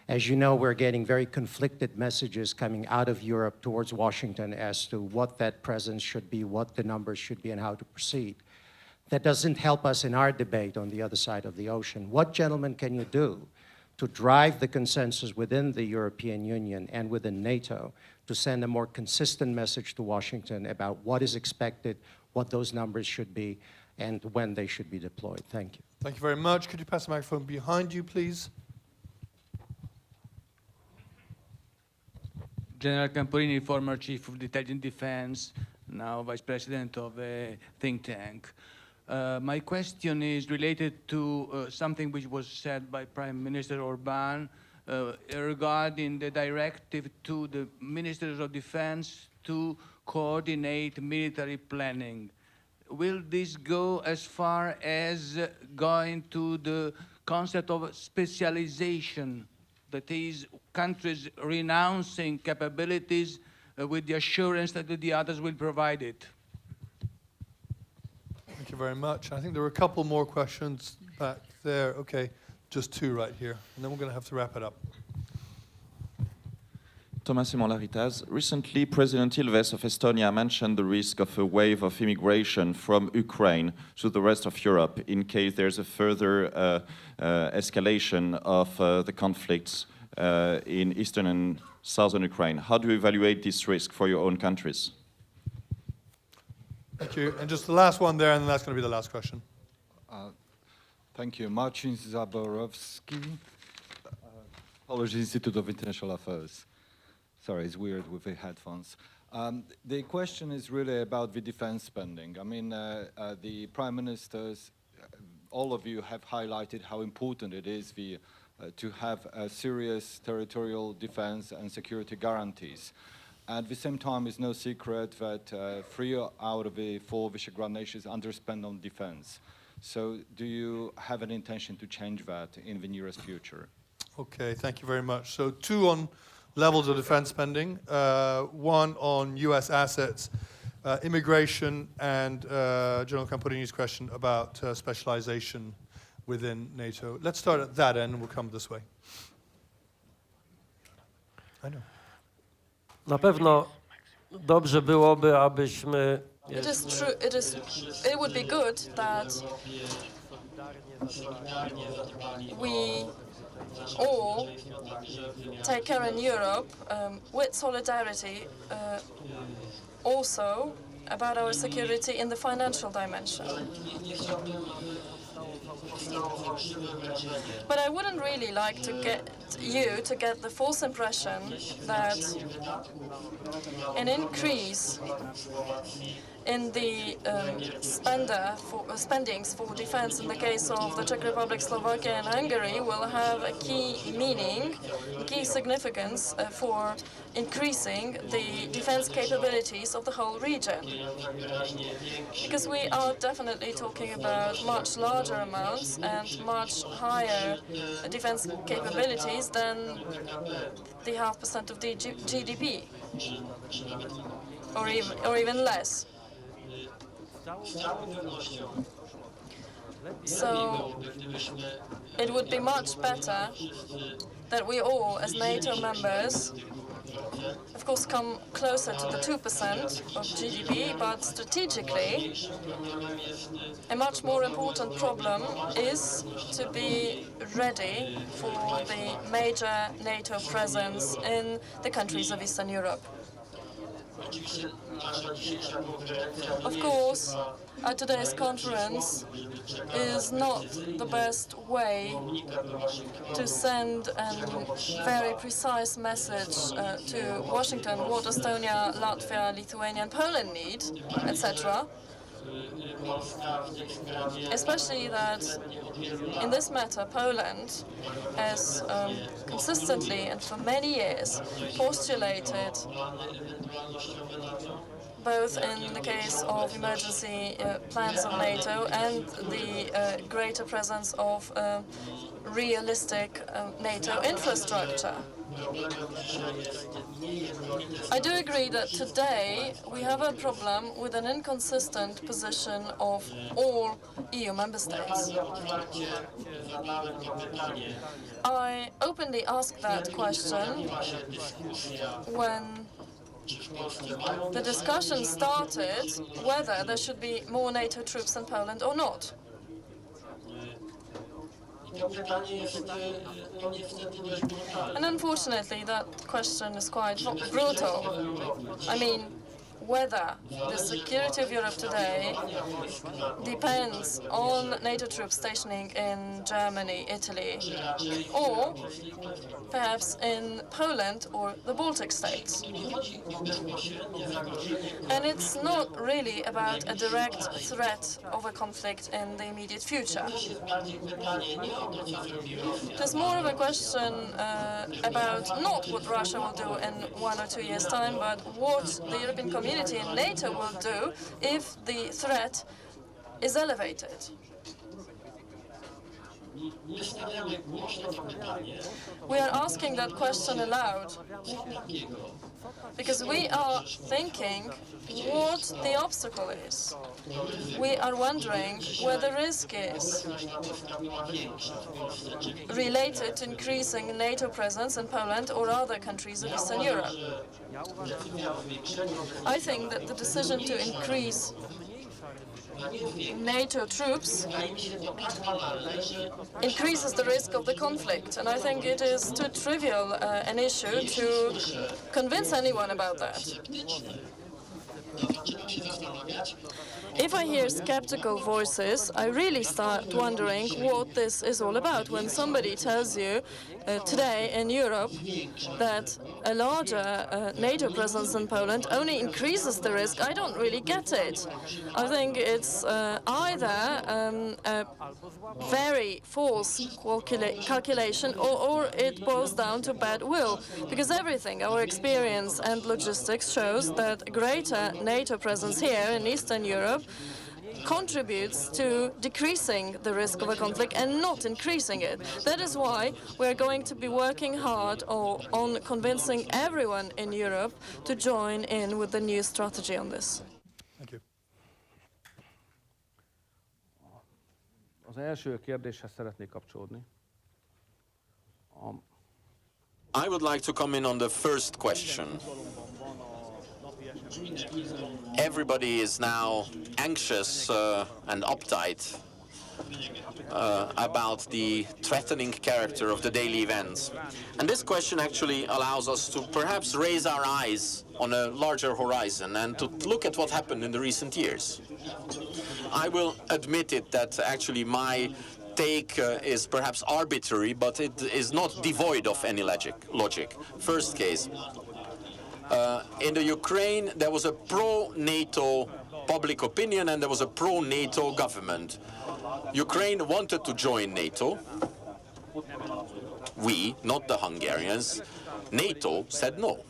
As you know, we're getting very conflicted messages coming out of Europe towards Washington as to what that presence should be, what the numbers should be, and how to proceed. That doesn't help us in our debate on the other side of the ocean. What, gentlemen, can you do to drive the consensus within the European Union and within NATO to send a more consistent message to Washington about what is expected, what those numbers should be, and when they should be deployed? Thank you. Thank you very much. Could you pass the microphone behind you, please? General Camporini, former Chief of Intelligence Defense, now Vice President of a think tank. My question is related to something which was said by Prime Minister Orbán regarding the directive to the Ministers of Defense to coordinate military planning. Will this go as far as going to the concept of specialization? That is, countries renouncing capabilities with the assurance that the others will provide it. Thank you very much. I think there were a couple more questions back there. Okay, just two right here, and then we're going to have to wrap it up. Thomas Simon-Laritas. Recently, President Ilves of Estonia mentioned the risk of a wave of immigration from Ukraine to the rest of Europe in case there's a further escalation of the conflicts in eastern and southern Ukraine. How do you evaluate this risk for your own countries? Thank you. And just the last one there, and then that's going to be the last question. Thank you. Marcin Zaborowski, Polish Institute of International Affairs. Sorry, it's weird with the headphones. The question is really about the defense spending. I mean, the prime ministers, all of you have highlighted how important it is to have a serious territorial defense and security guarantees. At the same time, it's no secret that 3 out of the 4 Visegrad nations underspend on defense. So do you have an intention to change that in the nearest future? Okay, thank you very much. So 2 on levels of defense spending, 1 on US assets, immigration, and General Camporini's question about specialization within NATO. Let's start at that end and we'll come this way. I know. Na pewno dobrze byłoby, abyśmy... It is true. It would be good that we all take care in Europe with solidarity also about our security in the financial dimension. But I wouldn't really like to get the false impression that an increase in the spendings for defense in the case of the Czech Republic, Slovakia, and Hungary will have a key meaning, a key significance for increasing the defense capabilities of the whole region. Because we are definitely talking about much larger amounts and much higher defense capabilities than the 0.5% of the GDP, or even less. So it would be much better that we all, as NATO members, of course, come closer to the 2% of GDP, but strategically, a much more important problem is to be ready for the major NATO presence in the countries of Eastern Europe. Of course, today's conference is not the best way to send a very precise message to Washington what Estonia, Latvia, Lithuania, and Poland need, etc. Especially that in this matter, Poland has consistently and for many years postulated, both in the case of emergency plans of NATO and the greater presence of realistic NATO infrastructure. I do agree that today we have a problem with an inconsistent position of all EU member states. I openly asked that question when the discussion started whether there should be more NATO troops in Poland or not. And unfortunately, that question is quite brutal. I mean, whether the security of Europe today depends on NATO troops stationing in Germany, Italy, or perhaps in Poland or the Baltic states. And it's not really about a direct threat of a conflict in the immediate future. There's more of a question about not what Russia will do in 1 or 2 years' time, but what the European Community and NATO will do if the threat is elevated. We are asking that question aloud because we are thinking what the obstacle is. We are wondering where the risk is related to increasing NATO presence in Poland or other countries of Eastern Europe. I think that the decision to increase NATO troops increases the risk of the conflict, and I think it is too trivial an issue to convince anyone about that. If I hear skeptical voices, I really start wondering what this is all about. When somebody tells you today in Europe that a larger NATO presence in Poland only increases the risk, I don't really get it. I think it's either a very false calculation or it boils down to bad will, because everything, our experience and logistics shows that greater NATO presence here in Eastern Europe contributes to decreasing the risk of a conflict and not increasing it. That is why we're going to be working hard on convincing everyone in Europe to join in with the new strategy on this. Thank you. Az első kérdéshez szeretnék kapcsolódni. I would like to come in on the first question. Everybody is now anxious and uptight about the threatening character of the daily events. And this question actually allows us to perhaps raise our eyes on a larger horizon and to look at what happened in the recent years. I will admit it that actually my take is perhaps arbitrary, but it is not devoid of any logic. First case. In the Ukraine, there was a pro-NATO public opinion and there was a pro-NATO government. Ukraine wanted to join NATO. We, not the Hungarians. NATO said no.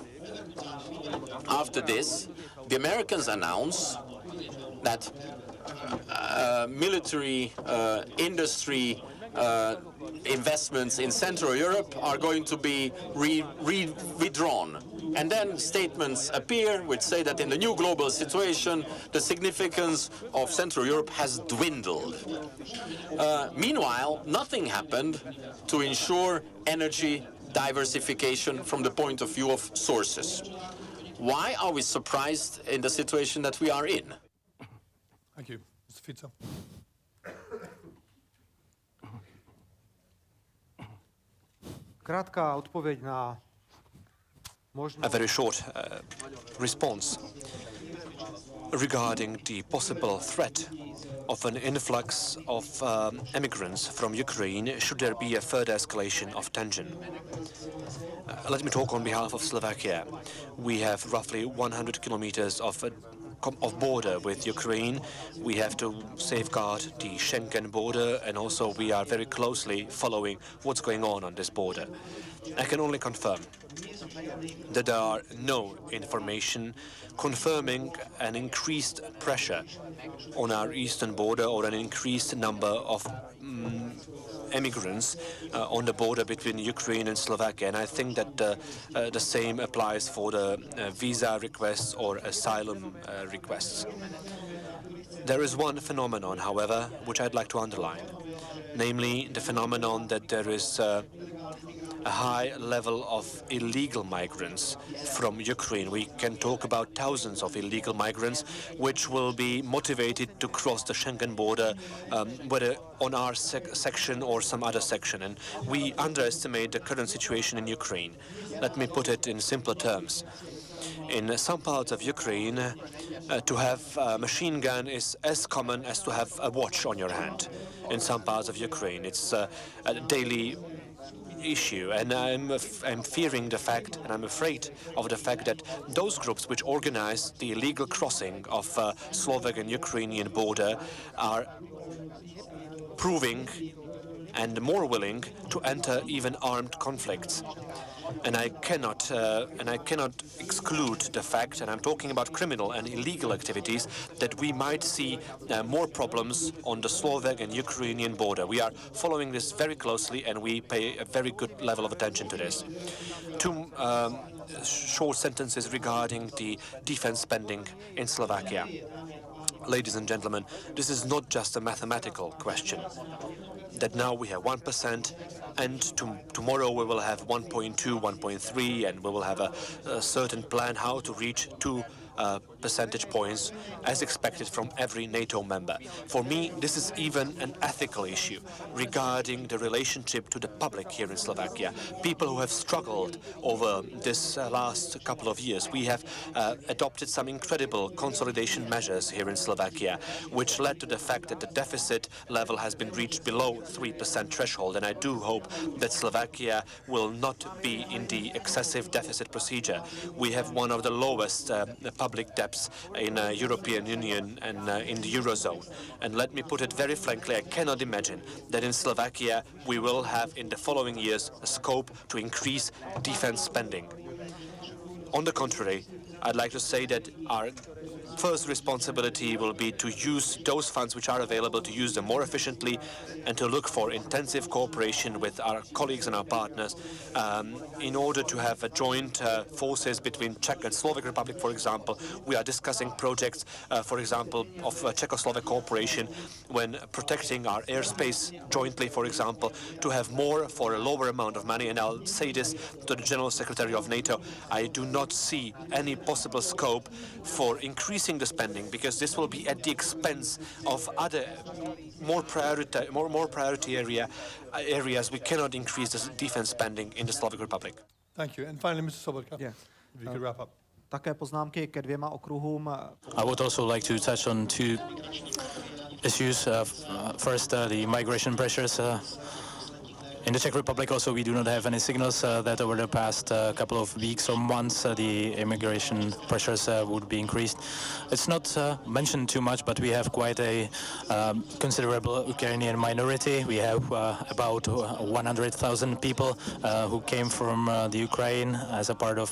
After this, the Americans announced that military industry investments in Central Europe are going to be withdrawn. And then statements appear which say that in the new global situation, the significance of Central Europe has dwindled. Meanwhile, nothing happened to ensure energy diversification from the point of view of sources. Why are we surprised in the situation that we are in? Thank you. Mr. Fico. Krátka odpověď na A very short response regarding the possible threat of an influx of immigrants from Ukraine should there be a further escalation of tension. Let me talk on behalf of Slovakia. We have roughly 100 kilometers of border with Ukraine. We have to safeguard the Schengen border, and also we are very closely following what's going on this border. I can only confirm that there are no information confirming an increased pressure on our eastern border or an increased number of immigrants on the border between Ukraine and Slovakia. And I think that the same applies for the visa requests or asylum requests. There is one phenomenon, however, which I'd like to underline, namely the phenomenon that there is a high level of illegal migrants from Ukraine. We can talk about thousands of illegal migrants which will be motivated to cross the Schengen border, whether on our section or some other section. And we underestimate the current situation in Ukraine. Let me put it in simpler terms. In some parts of Ukraine, to have a machine gun is as common as to have a watch on your hand. In some parts of Ukraine, it's a daily issue, and I'm fearing the fact, and I'm afraid of the fact that those groups which organize the illegal crossing of Slovak and Ukrainian border are proving and more willing to enter even armed conflicts. And I cannot exclude the fact, and I'm talking about criminal and illegal activities, that we might see more problems on the Slovak and Ukrainian border. We are following this very closely, and we pay a very good level of attention to this. Two short sentences regarding the defense spending in Slovakia. Ladies and gentlemen, this is not just a mathematical question, that now we have 1%, and tomorrow we will have 1.2, 1.3, and we will have a certain plan how to reach 2 percentage points as expected from every NATO member. For me, this is even an ethical issue regarding the relationship to the public here in Slovakia. People who have struggled over this last couple of years. We have adopted some incredible consolidation measures here in Slovakia, which led to the fact that the deficit level has been reached below 3% threshold, and I do hope that Slovakia will not be in the excessive deficit procedure. We have one of the lowest public debts in European Union and in the Eurozone. And let me put it very frankly, I cannot imagine that in Slovakia we will have in the following years a scope to increase defense spending. On the contrary, I'd like to say that our first responsibility will be to use those funds which are available, to use them more efficiently, and to look for intensive cooperation with our colleagues and our partners in order to have a joint forces between Czech and Slovak Republic, for example. We are discussing projects, for example, of Czechoslovak cooperation when protecting our airspace jointly, for example, to have more for a lower amount of money. And I'll say this to the General Secretary of NATO, I do not see any possible scope for increasing the spending, because this will be at the expense of other more priority areas. We cannot increase the defense spending in the Slovak Republic. Thank you. And finally, Mr. Sobotka, if you could wrap up. Také poznámky ke dvěma okruhům. I would also like to touch on two issues. First, the migration pressures. In the Czech Republic also we do not have any signals that over the past couple of weeks or months the immigration pressures would be increased. It's not mentioned too much, but we have quite a considerable Ukrainian minority. We have about 100,000 people who came from the Ukraine as a part of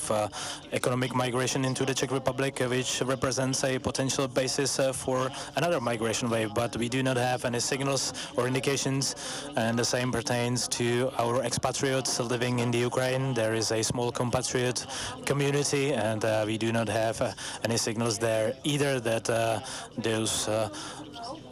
economic migration into the Czech Republic, which represents a potential basis for another migration wave. But we do not have any signals or indications, and the same pertains to our expatriates living in the Ukraine. There is a small compatriot community, and we do not have any signals there either that those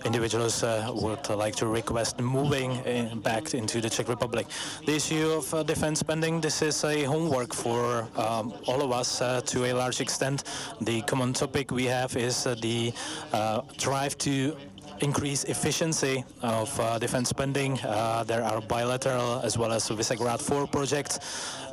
individuals would like to request moving back into the Czech Republic. The issue of defense spending, this is a homework for all of us to a large extent. The common topic we have is the drive to increase efficiency of defense spending. There are bilateral as well as Visegrad 4 projects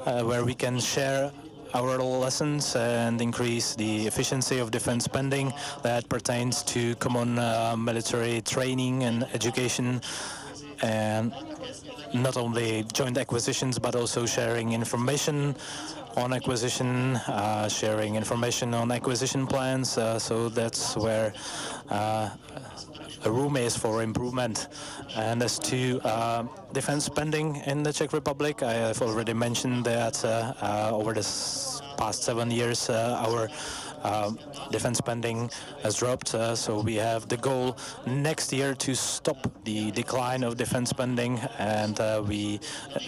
where we can share our lessons and increase the efficiency of defense spending that pertains to common military training and education, and not only joint acquisitions but also sharing information on acquisition, sharing information on acquisition plans. So that's where a room is for improvement. And as to defense spending in the Czech Republic, I have already mentioned that over the past 7 years our defense spending has dropped, so we have the goal next year to stop the decline of defense spending, and we,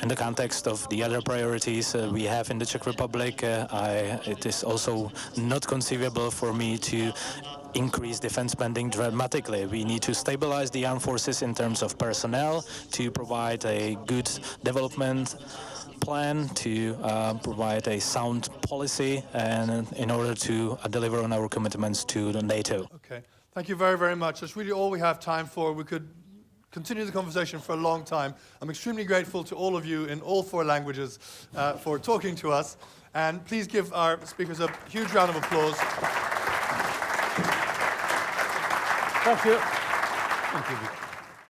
in the context of the other priorities we have in the Czech Republic, it is also not conceivable for me to increase defense spending dramatically. We need to stabilize the armed forces in terms of personnel, to provide a good development plan, to provide a sound policy, and in order to deliver on our commitments to the NATO. Okay, thank you very, very much. That's really all we have time for. We could continue the conversation for a long time. I'm extremely grateful to all of you in all 4 languages for talking to us. And please give our speakers a huge round of applause. Thank you. Thank you.